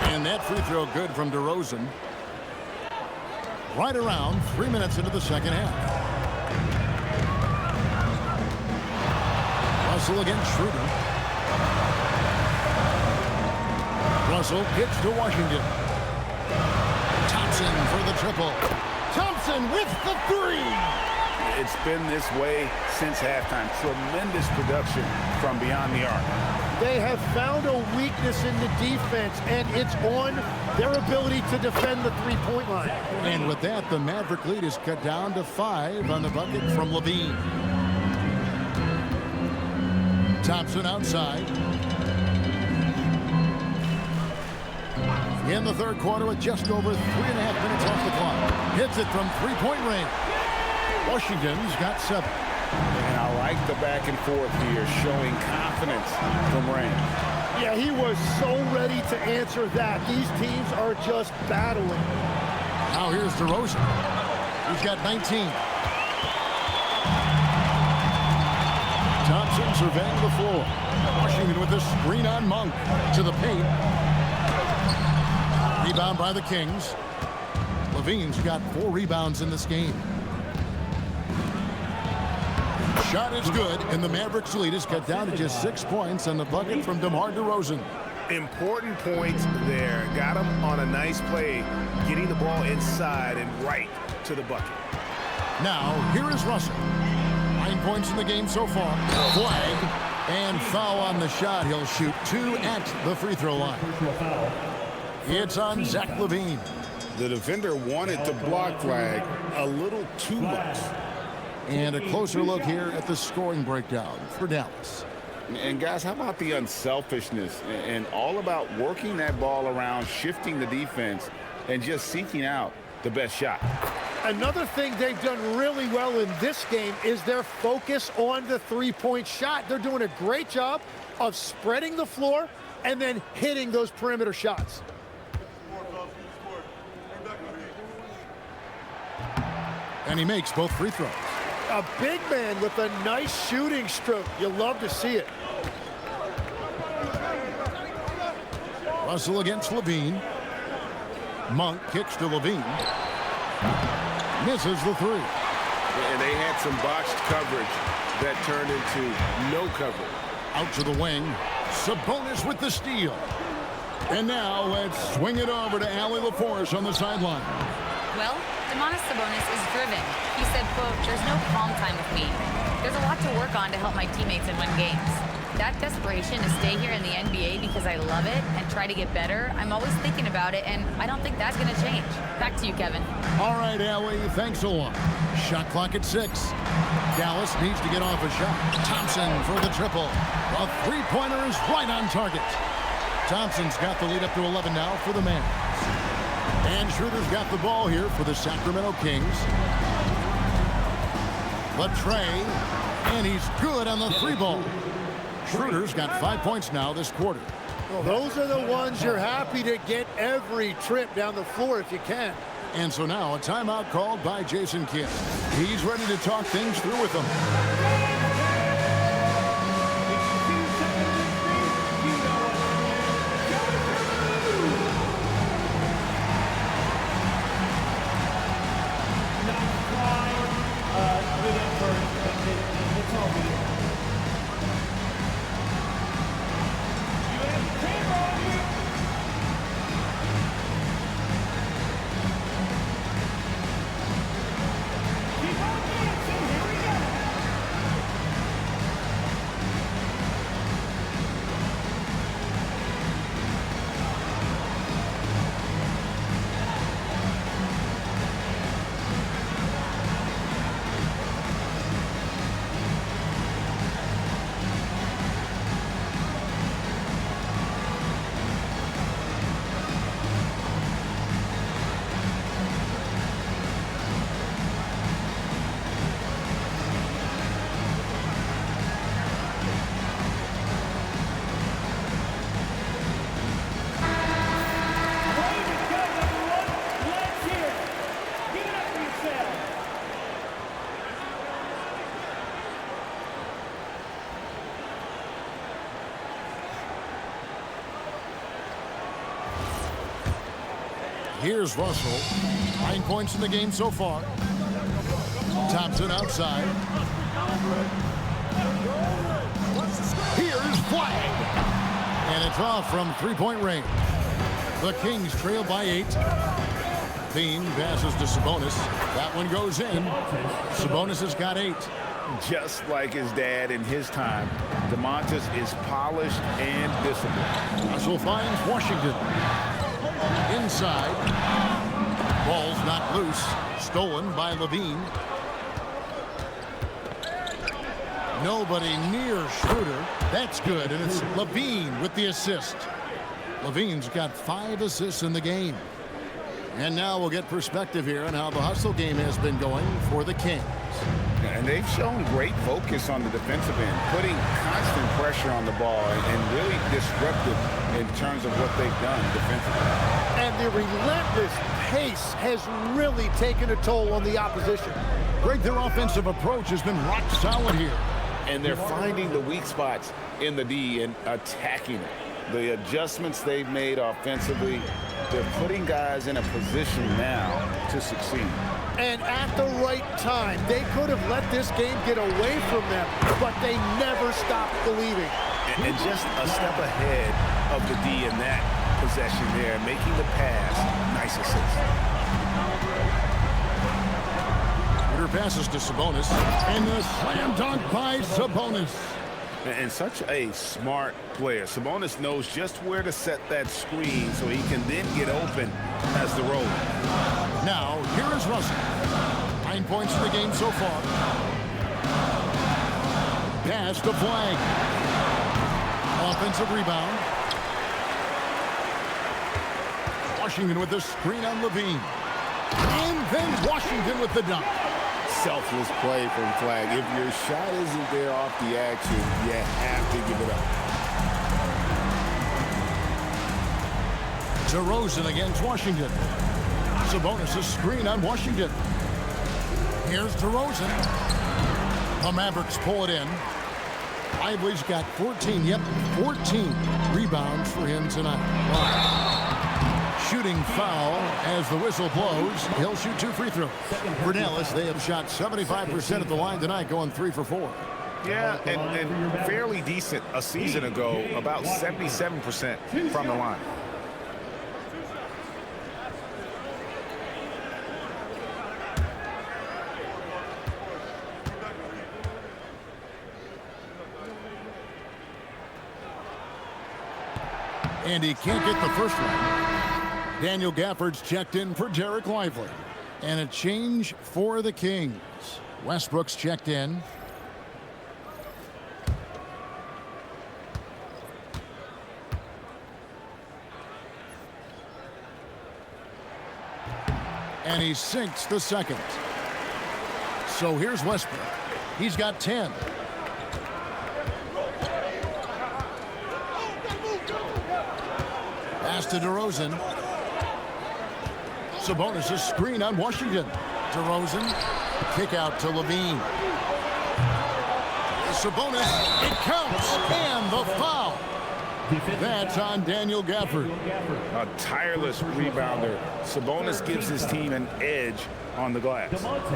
S1: And that free throw good from DeRozan. Right around 3 minutes into the second half. Russell against Schroeder. Russell hits to Washington. Thompson for the triple. Thompson with the three.
S5: It's been this way since halftime. Tremendous production from beyond the arc.
S3: They have found a weakness in the defense, and it's on their ability to defend the three-point line.
S1: And with that, the Maverick lead is cut down to 5 on the bucket from Levine. Thompson outside. In the third quarter with just over 3.5 minutes off the clock. Hits it from three-point range. Washington's got 7.
S5: And I like the back and forth here, showing confidence from range.
S3: Yeah, he was so ready to answer that. These teams are just battling.
S1: Now here's DeRozan. He's got 19. Thompson surveying the floor. Washington with a screen on Monk to the paint. Rebound by the Kings. Levine's got 4 rebounds in this game. Shot is good, and the Mavericks lead is cut down to just 6 points on the bucket from DeMar DeRozan.
S7: Important points there. Got him on a nice play, getting the ball inside and right to the bucket.
S1: Now, here is Russell. 9 points in the game so far. Flag and foul on the shot. He'll shoot 2 at the free throw line. It's on Zach LaVine.
S2: The defender wanted to block flag a little too much.
S1: And a closer look here at the scoring breakdown for Dallas.
S2: And guys, how about the unselfishness and all about working that ball around, shifting the defense, and just seeking out the best shot.
S3: Another thing they've done really well in this game is their focus on the three-point shot. They're doing a great job of spreading the floor and then hitting those perimeter shots.
S1: And he makes both free throws.
S3: A big man with a nice shooting stroke. You love to see it.
S1: Russell against Levine. Monk kicks to Levine. Misses the 3.
S2: And they had some botched coverage that turned into no coverage.
S1: Out to the wing. Sabonis with the steal. And now let's swing it over to Allie LaForce on the sideline.
S4: Well, Domantas Sabonis is driven. He said, quote, "There's no calm time with me. There's a lot to work on to help my teammates and win games. That desperation to stay here in the NBA because I love it and try to get better, I'm always thinking about it, and I don't think that's going to change." Back to you, Kevin.
S1: All right, Allie, thanks a lot. Shot clock at 6. Dallas needs to get off a shot. Thompson for the triple. A three-pointer is right on target. Thompson's got the lead up to 11 now for the Mavs. And Schroeder's got the ball here for the Sacramento Kings. Latrey, and he's good on the 3-ball. Schroeder's got 5 points now this quarter.
S3: Well, those are the ones you're happy to get every trip down the floor if you can.
S1: And so now a timeout called by Jason Kidd. He's ready to talk things through with them. Here's Russell. 9 points in the game so far. Thompson outside. Here's Flag. And it's off from three-point range. The Kings trail by 8. Bean passes to Sabonis. That one goes in. Sabonis has got 8.
S5: Just like his dad in his time, DeMontis is polished and disciplined.
S1: Russell finds Washington. Inside. Ball's not loose. Stolen by Levine. Nobody near Schroeder. That's good, and it's Levine with the assist. Levine's got 5 assists in the game. And now we'll get perspective here on how the hustle game has been going for the Kings.
S5: And they've shown great focus on the defensive end, putting constant pressure on the ball and really disruptive in terms of what they've done defensively.
S3: And the relentless pace has really taken a toll on the opposition.
S1: Greg, their offensive approach has been rock solid here.
S5: And they're finding the weak spots in the D and attacking it. The adjustments they've made offensively, they're putting guys in a position now to succeed.
S3: And at the right time, they could have let this game get away from them, but they never stopped believing.
S7: And just a step ahead of the D in that possession there, making the pass. Nice assist.
S1: Peter passes to Sabonis, and the slam dunk by Sabonis.
S7: And such a smart player. Sabonis knows just where to set that screen so he can then get open as the roller.
S1: Now, here is Russell. 9 points in the game so far. Pass to Flag. Offensive rebound. Washington with the screen on Levine. And then Washington with the dunk.
S2: Selfless play from Flag. If your shot isn't there off the action, you have to give it up.
S1: DeRozan against Washington. Sabonis' screen on Washington. Here's DeRozan. The Mavericks pull it in. Lively's got 14, 14 rebounds for him tonight. Wow. Shooting foul as the whistle blows. He'll shoot 2 free throws. For Dallas, they have shot 75% at the line tonight, going 3 for 4.
S7: Yeah, and fairly decent a season ago, about 77% from the line.
S1: And he can't get the first one. Daniel Gafford's checked in for Derek Lively. And a change for the Kings. Westbrook's checked in. And he sinks the second. So here's Westbrook. He's got 10. Pass to DeRozan. Sabonis' screen on Washington. DeRozan. Kick out to Levine. Sabonis. It counts. And the foul. That's on Daniel Gafford.
S5: A tireless rebounder. Sabonis gives his team an edge on the glass.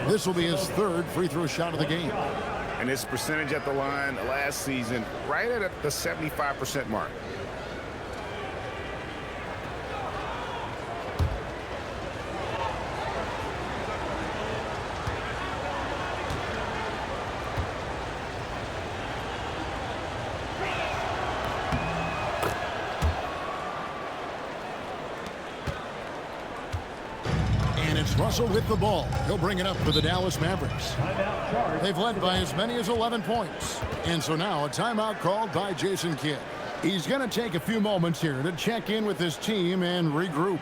S1: This will be his 3rd free throw shot of the game.
S5: And his percentage at the line last season, right at the 75% mark.
S1: Russell with the ball. He'll bring it up for the Dallas Mavericks. They've led by as many as 11 points. And so now a timeout called by Jason Kidd. He's going to take a few moments here to check in with his team and regroup.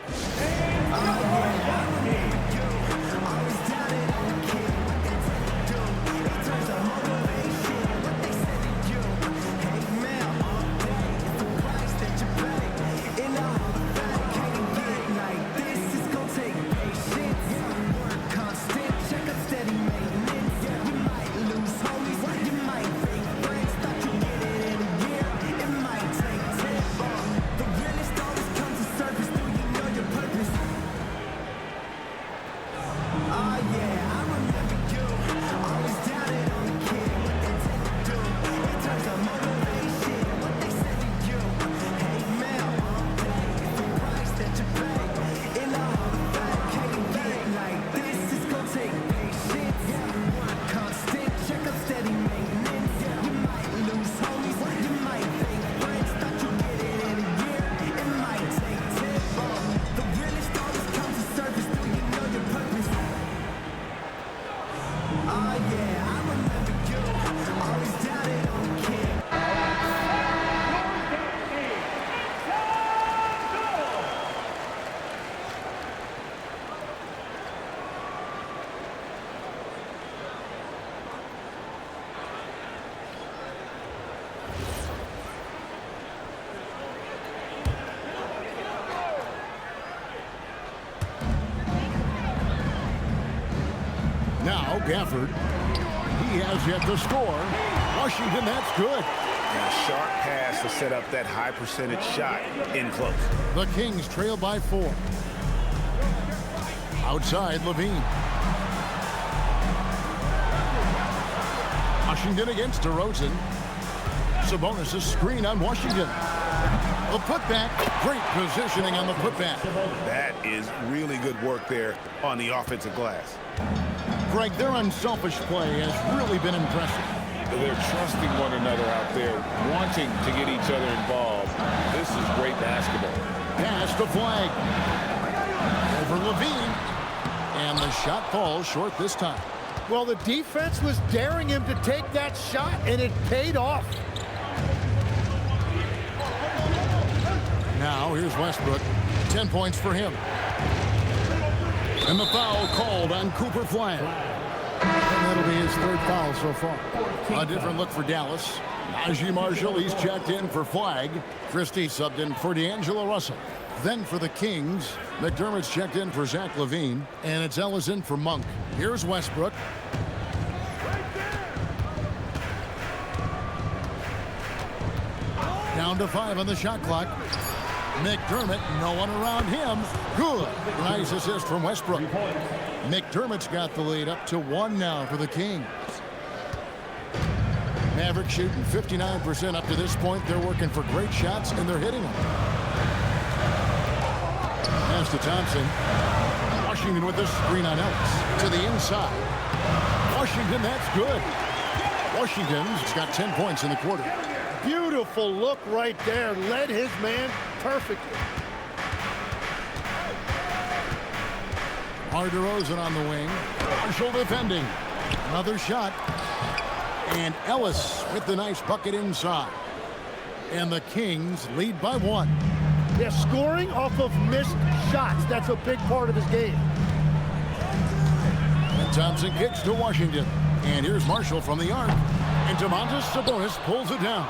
S1: Gafford. He has yet to score. Washington, that's good.
S5: And a sharp pass to set up that high percentage shot in close.
S1: The Kings trail by 4. Outside, Levine. Washington against DeRozan. Sabonis' screen on Washington. The putback. Great positioning on the putback.
S5: That is really good work there on the offensive glass.
S1: Greg, their unselfish play has really been impressive.
S2: They're trusting one another out there, wanting to get each other involved. This is great basketball.
S1: Pass to Flag. Over Levine. And the shot falls short this time.
S3: Well, the defense was daring him to take that shot, and it paid off.
S1: Now, here's Westbrook. 10 points for him. And the foul called on Cooper Flag. And that'll be his 3rd foul so far. A different look for Dallas. Najee Marshall, he's checked in for Flag. Christie subbed in for D'Angelo Russell. Then for the Kings, McDermott's checked in for Zach LaVine. And it's Ellis in for Monk. Here's Westbrook. Down to 5 on the shot clock. McDermott, no one around him. Good. Nice assist from Westbrook. McDermott's got the lead up to 1 now for the Kings. Mavericks shooting 59% up to this point. They're working for great shots, and they're hitting them. Pass to Thompson. Washington with the screen on Ellis. To the inside. Washington, that's good. Washington's got 10 points in the quarter.
S3: Beautiful look right there. Led his man perfectly.
S1: DeRozan on the wing. Marshall defending. Another shot. And Ellis with the nice bucket inside. And the Kings lead by 1.
S3: They're scoring off of missed shots. That's a big part of his game.
S1: And Thompson kicks to Washington. And here's Marshall from the arc. And Domantas Sabonis pulls it down.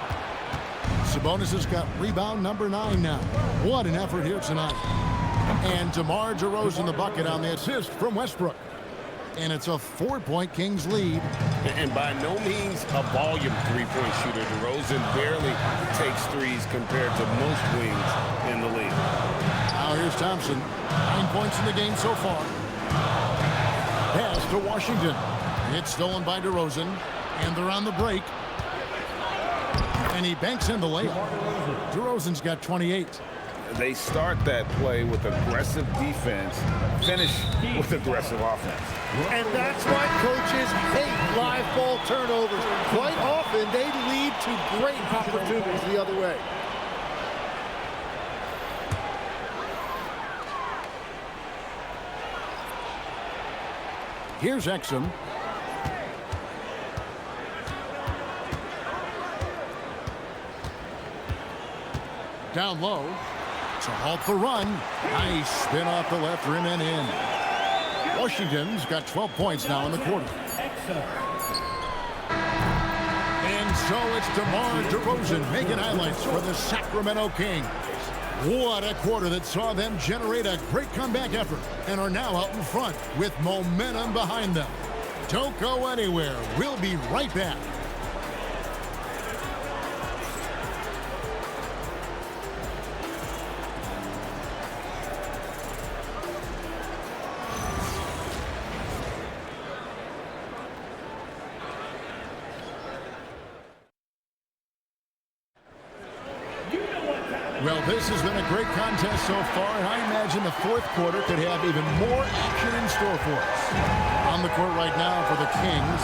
S1: Sabonis has got rebound number 9 now. What an effort here tonight. And DeMar DeRozan the bucket on the assist from Westbrook. And it's a 4-point Kings lead.
S2: And by no means a volume three-point shooter. DeRozan barely takes threes compared to most wings in the league.
S1: Now here's Thompson. 9 points in the game so far. Pass to Washington. It's stolen by DeRozan. And they're on the break. And he banks in the layup. DeRozan's got 28.
S5: They start that play with aggressive defense, finish with aggressive offense.
S3: And that's why coaches hate live ball turnovers. Quite often, they lead to great opportunities the other way.
S1: Here's Exum. Down low. To halt the run. Nice spin off the left rim and in. Washington's got 12 points now in the quarter. And so it's DeMar DeRozan making highlights for the Sacramento Kings. What a quarter that saw them generate a great comeback effort and are now out in front with momentum behind them. Don't go anywhere. We'll be right back. Well, this has been a great contest so far, and I imagine the 4th quarter could have even more action in store for us. On the court right now for the Kings,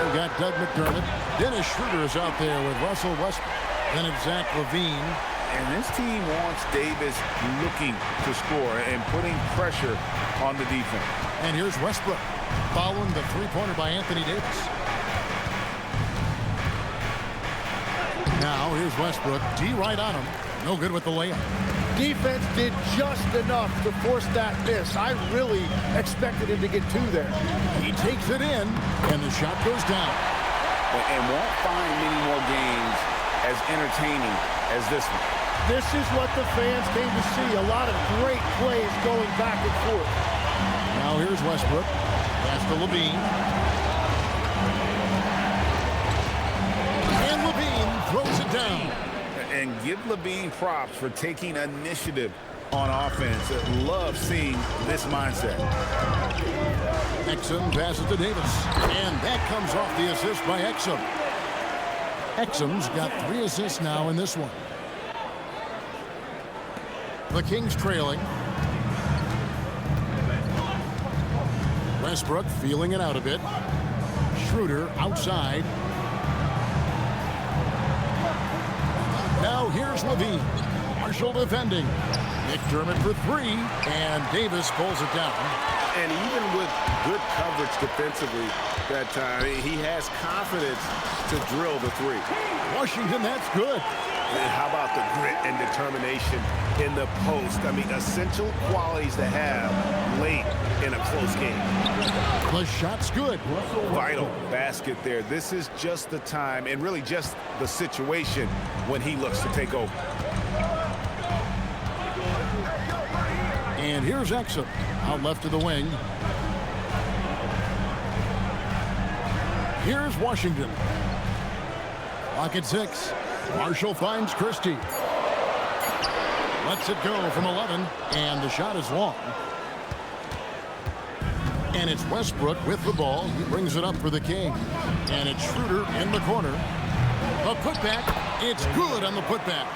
S1: we've got Doug McDermott. Dennis Schroeder is out there with Russell Westbrook. Then it's Zach LaVine.
S5: And this team wants Davis looking to score and putting pressure on the defense.
S1: And here's Westbrook following the three-pointer by Anthony Davis. Now here's Westbrook. D right on him. No good with the layup.
S3: Defense did just enough to force that miss. I really expected him to get 2 there.
S1: He takes it in, and the shot goes down.
S5: And won't find many more games as entertaining as this one.
S3: This is what the fans came to see. A lot of great plays going back and forth.
S1: Now here's Westbrook. Pass to LaVine. And Levine throws it down.
S5: And give Levine props for taking initiative on offense. Love seeing this mindset.
S1: Exum passes to Davis. And that comes off the assist by Exum. Exum's got 3 assists now in this one. The Kings trailing. Westbrook feeling it out a bit. Schroeder outside. Now here's Levine. Marshall defending. McDermott for 3. And Davis pulls it down.
S2: And even with good coverage defensively that time, he has confidence to drill the 3.
S1: Washington, that's good.
S2: And how about the grit and determination in the post? I mean, essential qualities to have late in a close game.
S1: The shot's good.
S5: Vital basket there. This is just the time and really just the situation when he looks to take over.
S1: And here's Exum out left to the wing. Here's Washington. Clock at 6. Marshall finds Christie. Lets it go from 11, and the shot is long. And it's Westbrook with the ball. He brings it up for the King. And it's Schroeder in the corner. The putback. It's good on the putback.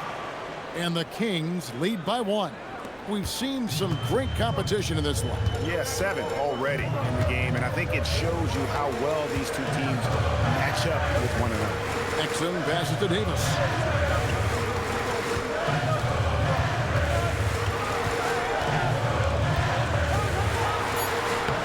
S1: And the Kings lead by 1. We've seen some great competition in this one.
S5: Yeah, 7 already in the game, and I think it shows you how well these two teams match up with one another.
S1: Exum passes to Davis.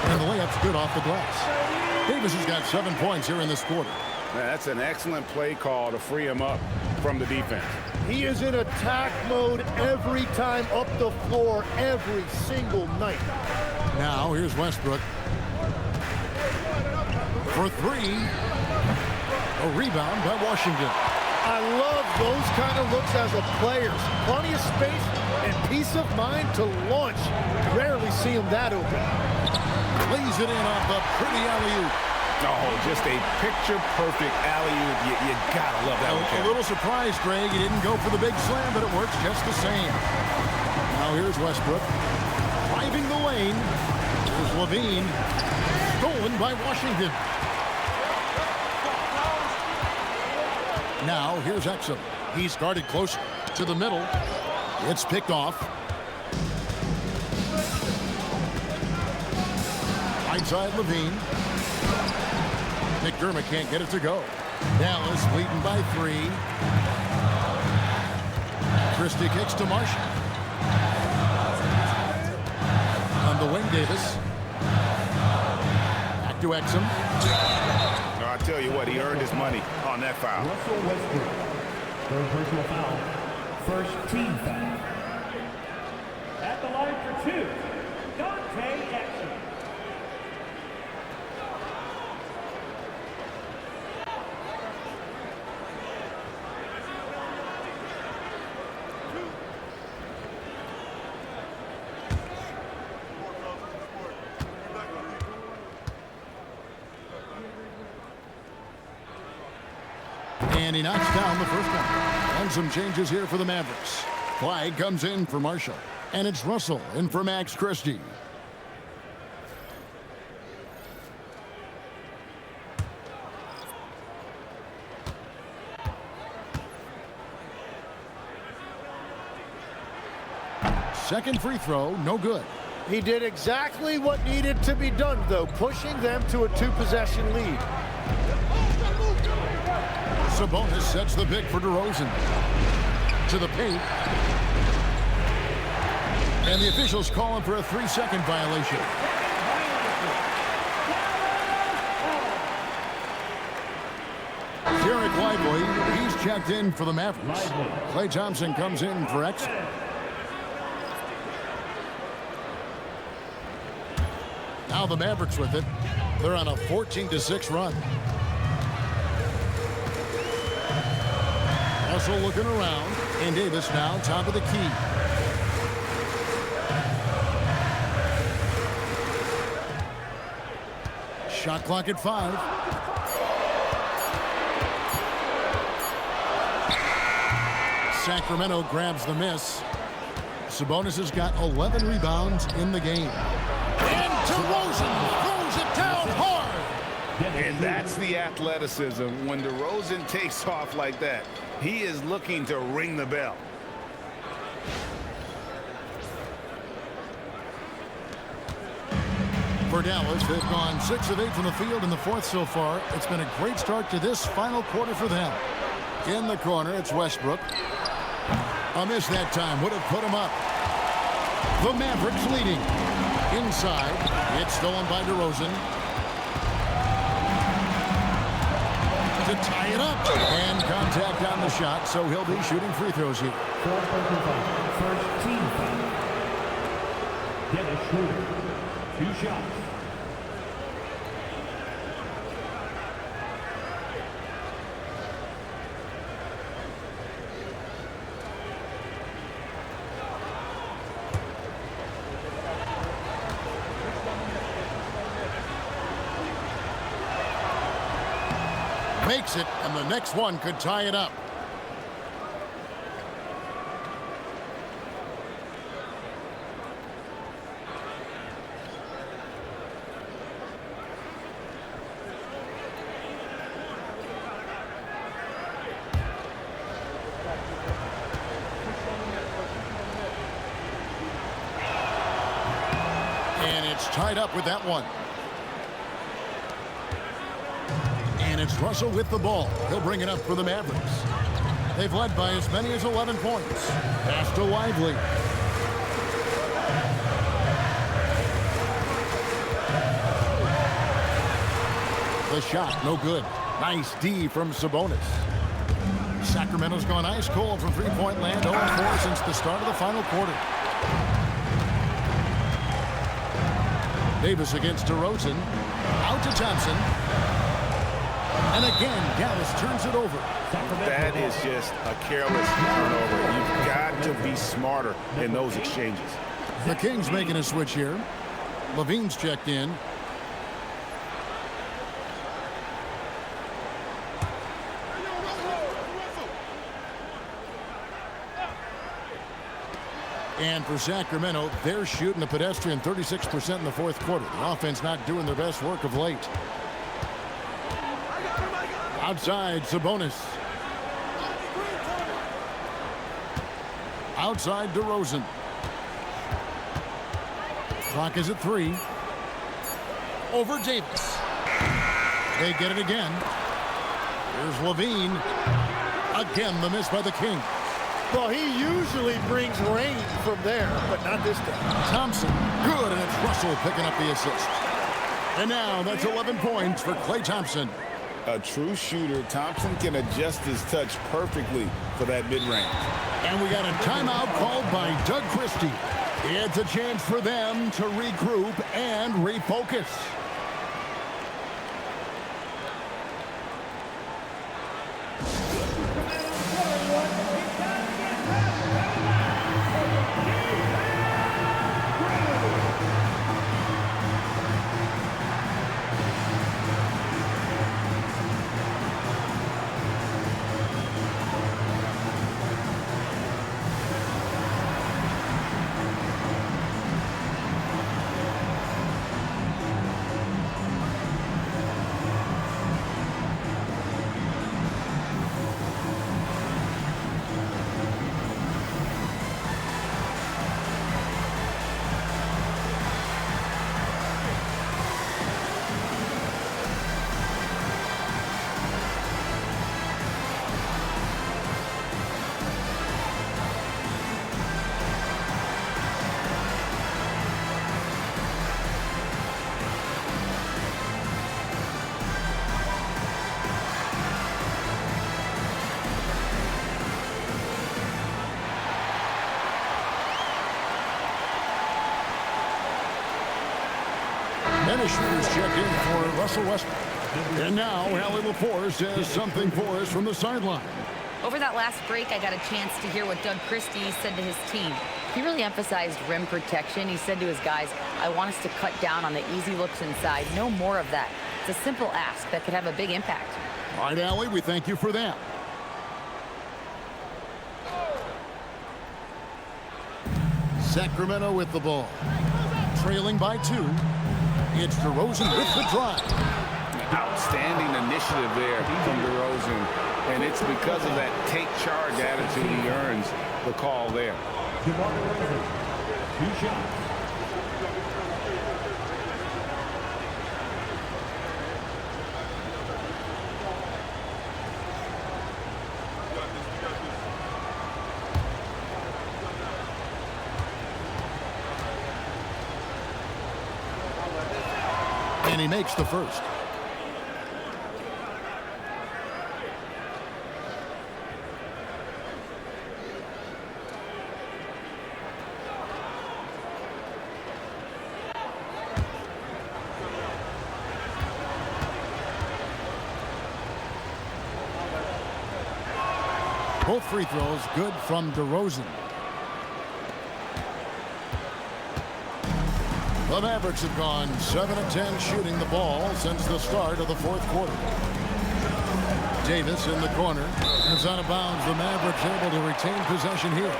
S1: And the layup's good off the glass. Davis has got 7 points here in this quarter.
S5: That's an excellent play call to free him up from the defense.
S3: He is in attack mode every time up the floor, every single night.
S1: Now here's Westbrook. For 3. A rebound by Washington.
S3: I love those kind of looks as a player. Plenty of space and peace of mind to launch. Rarely see him that open.
S1: Lays it in off the pretty alley-oop.
S5: Oh, just a picture-perfect alley-oop. You gotta love that one.
S1: A little surprised, Greg. He didn't go for the big slam, but it works just the same. Now here's Westbrook. Driving the lane. Here's Levine. Stolen by Washington. Now here's Exum. He's guarded close to the middle. It's picked off. Right side Levine. McDermott can't get it to go. Dallas leading by 3. Christie kicks to Marshall. On the wing, Davis. Back to Exum.
S5: No, I tell you what, he earned his money on that foul.
S6: Russell Westbrook. Third personal foul. First team foul. At the line for 2, Dante Exum.
S1: And he knocks down the first one. And some changes here for the Mavericks. Clyde comes in for Marshall. And it's Russell in for Max Christie. Second free throw, no good.
S3: He did exactly what needed to be done, though, pushing them to a 2-possession lead.
S1: Sabonis sets the pick for DeRozan. To the paint. And the officials call him for a 3-second violation. Derek Lively, he's checked in for the Mavericks. Klay Thompson comes in for Exum. Now the Mavericks with it. They're on a 14-6 run. Russell looking around, and Davis now top of the key. Shot clock at 5. Sacramento grabs the miss. Sabonis has got 11 rebounds in the game. And DeRozan throws it down hard.
S5: And that's the athleticism. When DeRozan takes off like that, he is looking to ring the bell.
S1: For Dallas, they've gone 6 of 8 from the field in the fourth so far. It's been a great start to this final quarter for them. In the corner, it's Westbrook. A miss that time would have put him up. The Mavericks leading. Inside, it's stolen by DeRozan. To tie it up. And contact on the shot, so he'll be shooting free throws here.
S6: First team foul. Dennis Schroeder. 2 shots.
S1: Makes it, and the next one could tie it up. And it's tied up with that one. And it's Russell with the ball. He'll bring it up for the Mavericks. They've led by as many as 11 points. Pass to Lively. The shot, no good. Nice D from Sabonis. Sacramento's gone ice cold from three-point land, 0-4 since the start of the final quarter. Davis against DeRozan. Out to Thompson. And again, Dallas turns it over.
S5: That is just a careless turnover. You've got to be smarter in those exchanges.
S1: The Kings making a switch here. Levine's checked in. And for Sacramento, they're shooting a pedestrian 36% in the fourth quarter. The offense not doing their best work of late. Outside, Sabonis. Outside, DeRozan. Clock is at 3. Over Davis. They get it again. Here's Levine. Again, the miss by the King.
S3: Well, he usually brings rain from there, but not this time.
S1: Thompson, good, and it's Russell picking up the assist. And now that's 11 points for Klay Thompson.
S5: A true shooter, Thompson can adjust his touch perfectly for that mid-range.
S1: And we got a timeout called by Doug Christie. It's a chance for them to regroup and refocus. Finishers check in for Russell Westbrook. And now, Allie LaForce says something for us from the sideline.
S4: Over that last break, I got a chance to hear what Doug Christie said to his team. He really emphasized rim protection. He said to his guys, I want us to cut down on the easy looks inside. No more of that. It's a simple ask that could have a big impact.
S1: All right, Allie, we thank you for that. Sacramento with the ball. Trailing by 2. It's DeRozan with the drive.
S5: Outstanding initiative there from DeRozan. And it's because of that take charge attitude he earns the call there.
S6: DeMar DeRozan, 2 shots.
S1: And he makes the first. Both free throws good from DeRozan. The Mavericks have gone 7 of 10 shooting the ball since the start of the fourth quarter. Davis in the corner. It's out of bounds. The Mavericks able to retain possession here.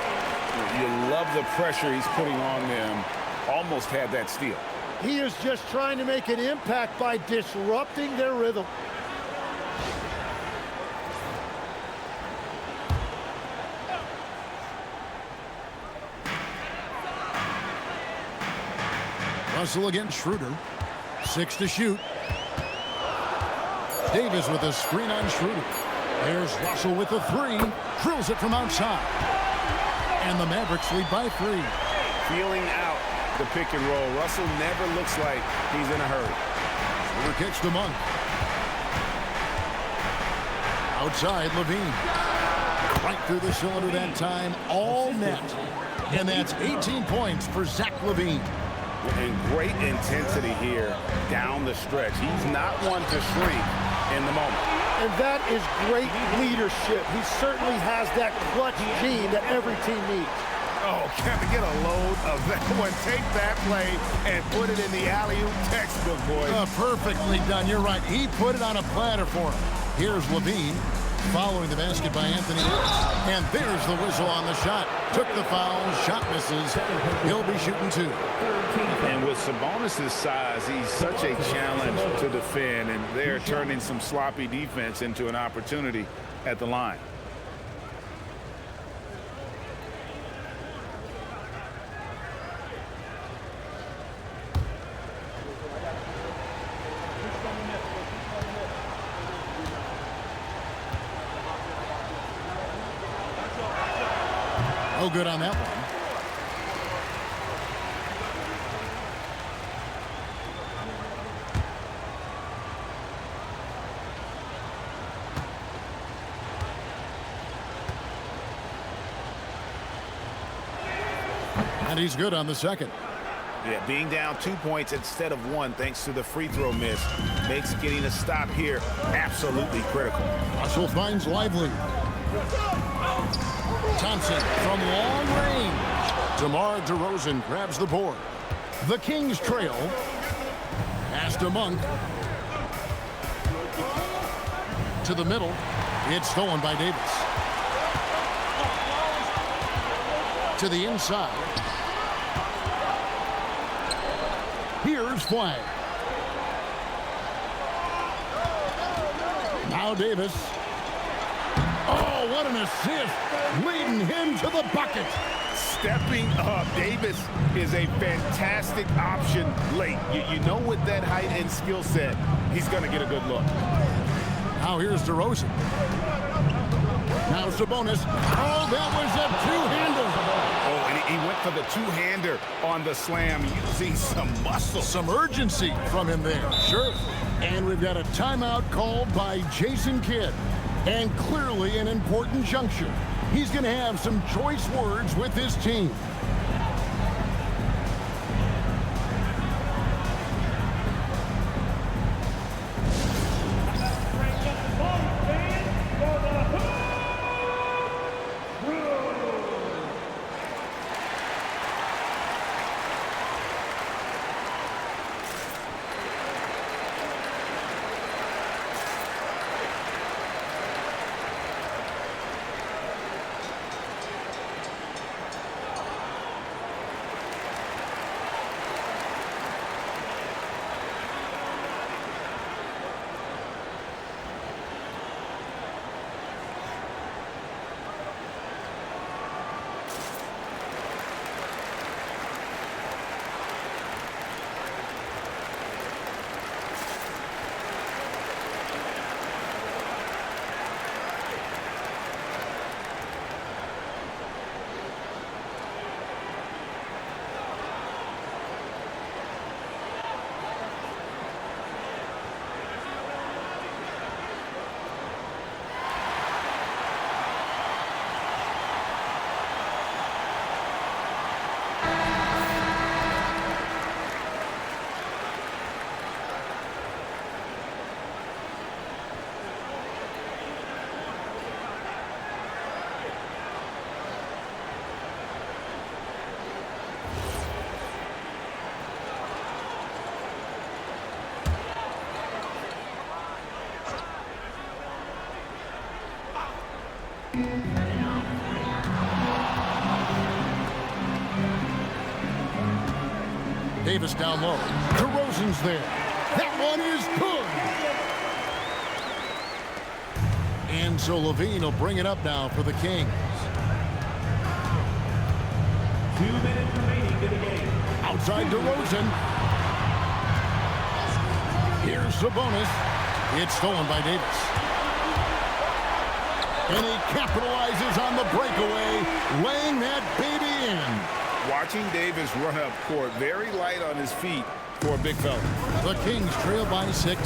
S5: You love the pressure he's putting on them. Almost had that steal.
S3: He is just trying to make an impact by disrupting their rhythm.
S1: Russell against Schroeder. 6 to shoot. Davis with a screen on Schroeder. There's Russell with a 3. Drills it from outside. And the Mavericks lead by 3.
S5: Feeling out the pick and roll. Russell never looks like he's in a hurry.
S1: Schroeder kicks to Monk. Outside, Levine. Right through the cylinder that time. All net. And that's 18 points for Zach LaVine.
S5: And great intensity here down the stretch. He's not one to shrink in the moment.
S3: And that is great leadership. He certainly has that clutch gene that every team needs.
S5: Oh, Kevin, get a load of that one. Take that play and put it in the alley-oop textbook, boys.
S1: Perfectly done. You're right. He put it on a platter for him. Here's Levine following the basket by Anthony Davis. And there's the whistle on the shot. Took the foul. Shot misses. He'll be shooting 2.
S5: And with Sabonis' size, he's such a challenge to defend, and they're turning some sloppy defense into an opportunity at the line.
S1: No good on that one. And he's good on the second.
S5: Yeah, being down 2 points instead of 1 thanks to the free throw miss makes getting a stop here absolutely critical.
S1: Russell finds Lively. Thompson from long range. DeMar DeRozan grabs the board. The Kings trail. Pass to Monk. To the middle. It's stolen by Davis. To the inside. Here's Flag. Now Davis. Oh, what an assist. Leading him to the bucket.
S5: Stepping up. Davis is a fantastic option late. You know with that height and skill set, he's going to get a good look.
S1: Now here's DeRozan. Now Sabonis. Oh, that was a two-hander.
S5: Oh, and he went for the two-hander on the slam, using some muscle.
S1: Some urgency from him there. Sure. And we've got a timeout called by Jason Kidd. And clearly an important juncture. He's going to have some choice words with his team. Davis down low. DeRozan's there. That one is good. And so LaVine will bring it up now for the Kings.
S6: 2 minutes remaining in the game.
S1: Outside DeRozan. Here's Sabonis. It's stolen by Davis. And he capitalizes on the breakaway, laying that baby in.
S5: Watching Davis run up court, very light on his feet for a big fella.
S1: The Kings trail by 6.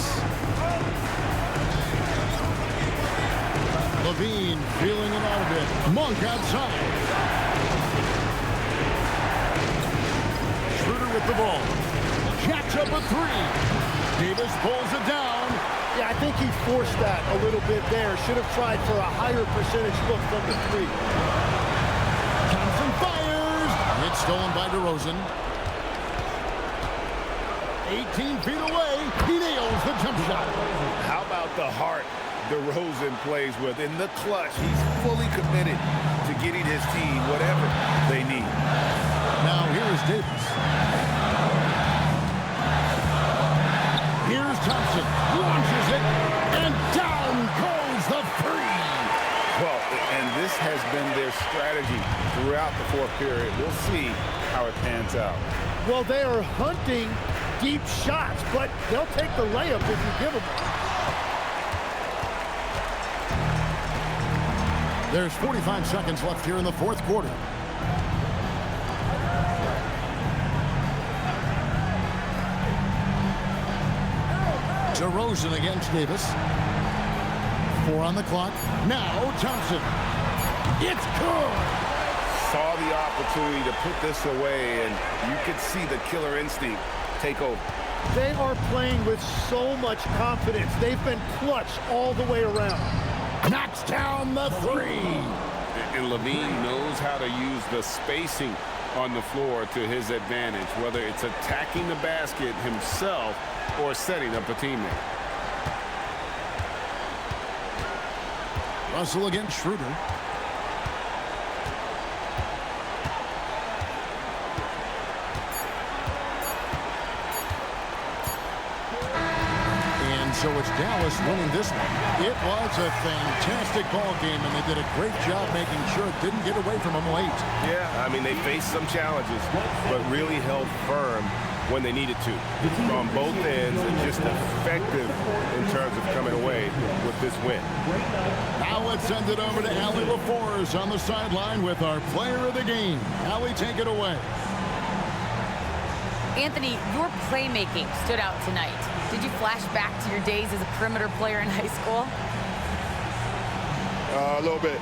S1: LaVine feeling it out a bit. Monk outside. Schroeder with the ball. Jacks up a 3. Davis pulls it down.
S3: Yeah, I think he forced that a little bit there. Should have tried for a higher percentage look from the 3.
S1: Thompson fires. It's stolen by DeRozan. 18 feet away. He nails the jump shot.
S5: How about the heart DeRozan plays with? In the clutch, he's fully committed to getting his team whatever they need.
S1: Now here is Davis. Here's Thompson. Launches it. And down goes the 3.
S5: Well, and this has been their strategy throughout the fourth period. We'll see how it pans out.
S3: Well, they are hunting deep shots, but they'll take the layup if you give them.
S1: There's 45 seconds left here in the fourth quarter. DeRozan against Davis. 4 on the clock. Now Thompson. It's good.
S5: Saw the opportunity to put this away, and you could see the killer instinct take over.
S3: They are playing with so much confidence. They've been clutch all the way around.
S1: Knocks down the 3.
S5: And LaVine knows how to use the spacing on the floor to his advantage, whether it's attacking the basket himself or setting up a teammate.
S1: Russell against Schroeder. So it's Dallas winning this one. It was a fantastic ball game, and they did a great job making sure it didn't get away from them late.
S7: Yeah, I mean, they faced some challenges, but really held firm when they needed to on both ends, and just effective in terms of coming away with this win.
S1: Now let's send it over to Allie LaForce on the sideline with our player of the game. Allie, take it away.
S4: Anthony, your playmaking stood out tonight. Did you flash back to your days as a perimeter player in high school?
S8: A little bit.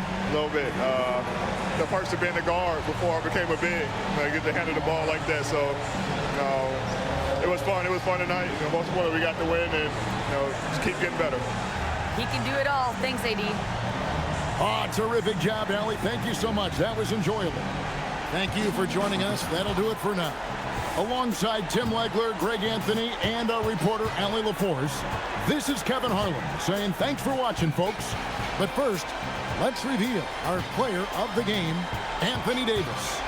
S8: The first to be in the guard before I became a big. I get to handle the ball like that, so it was fun. It was fun tonight. Most importantly, we got the win, and just keep getting better.
S4: He can do it all. Thanks, AD.
S1: Oh, terrific job, Allie. Thank you so much. That was enjoyable. Thank you for joining us. That'll do it for now. Alongside Tim Legler, Greg Anthony, and our reporter, Allie LaForce, this is Kevin Harlan saying thanks for watching, folks. But first, let's reveal our player of the game, Anthony Davis.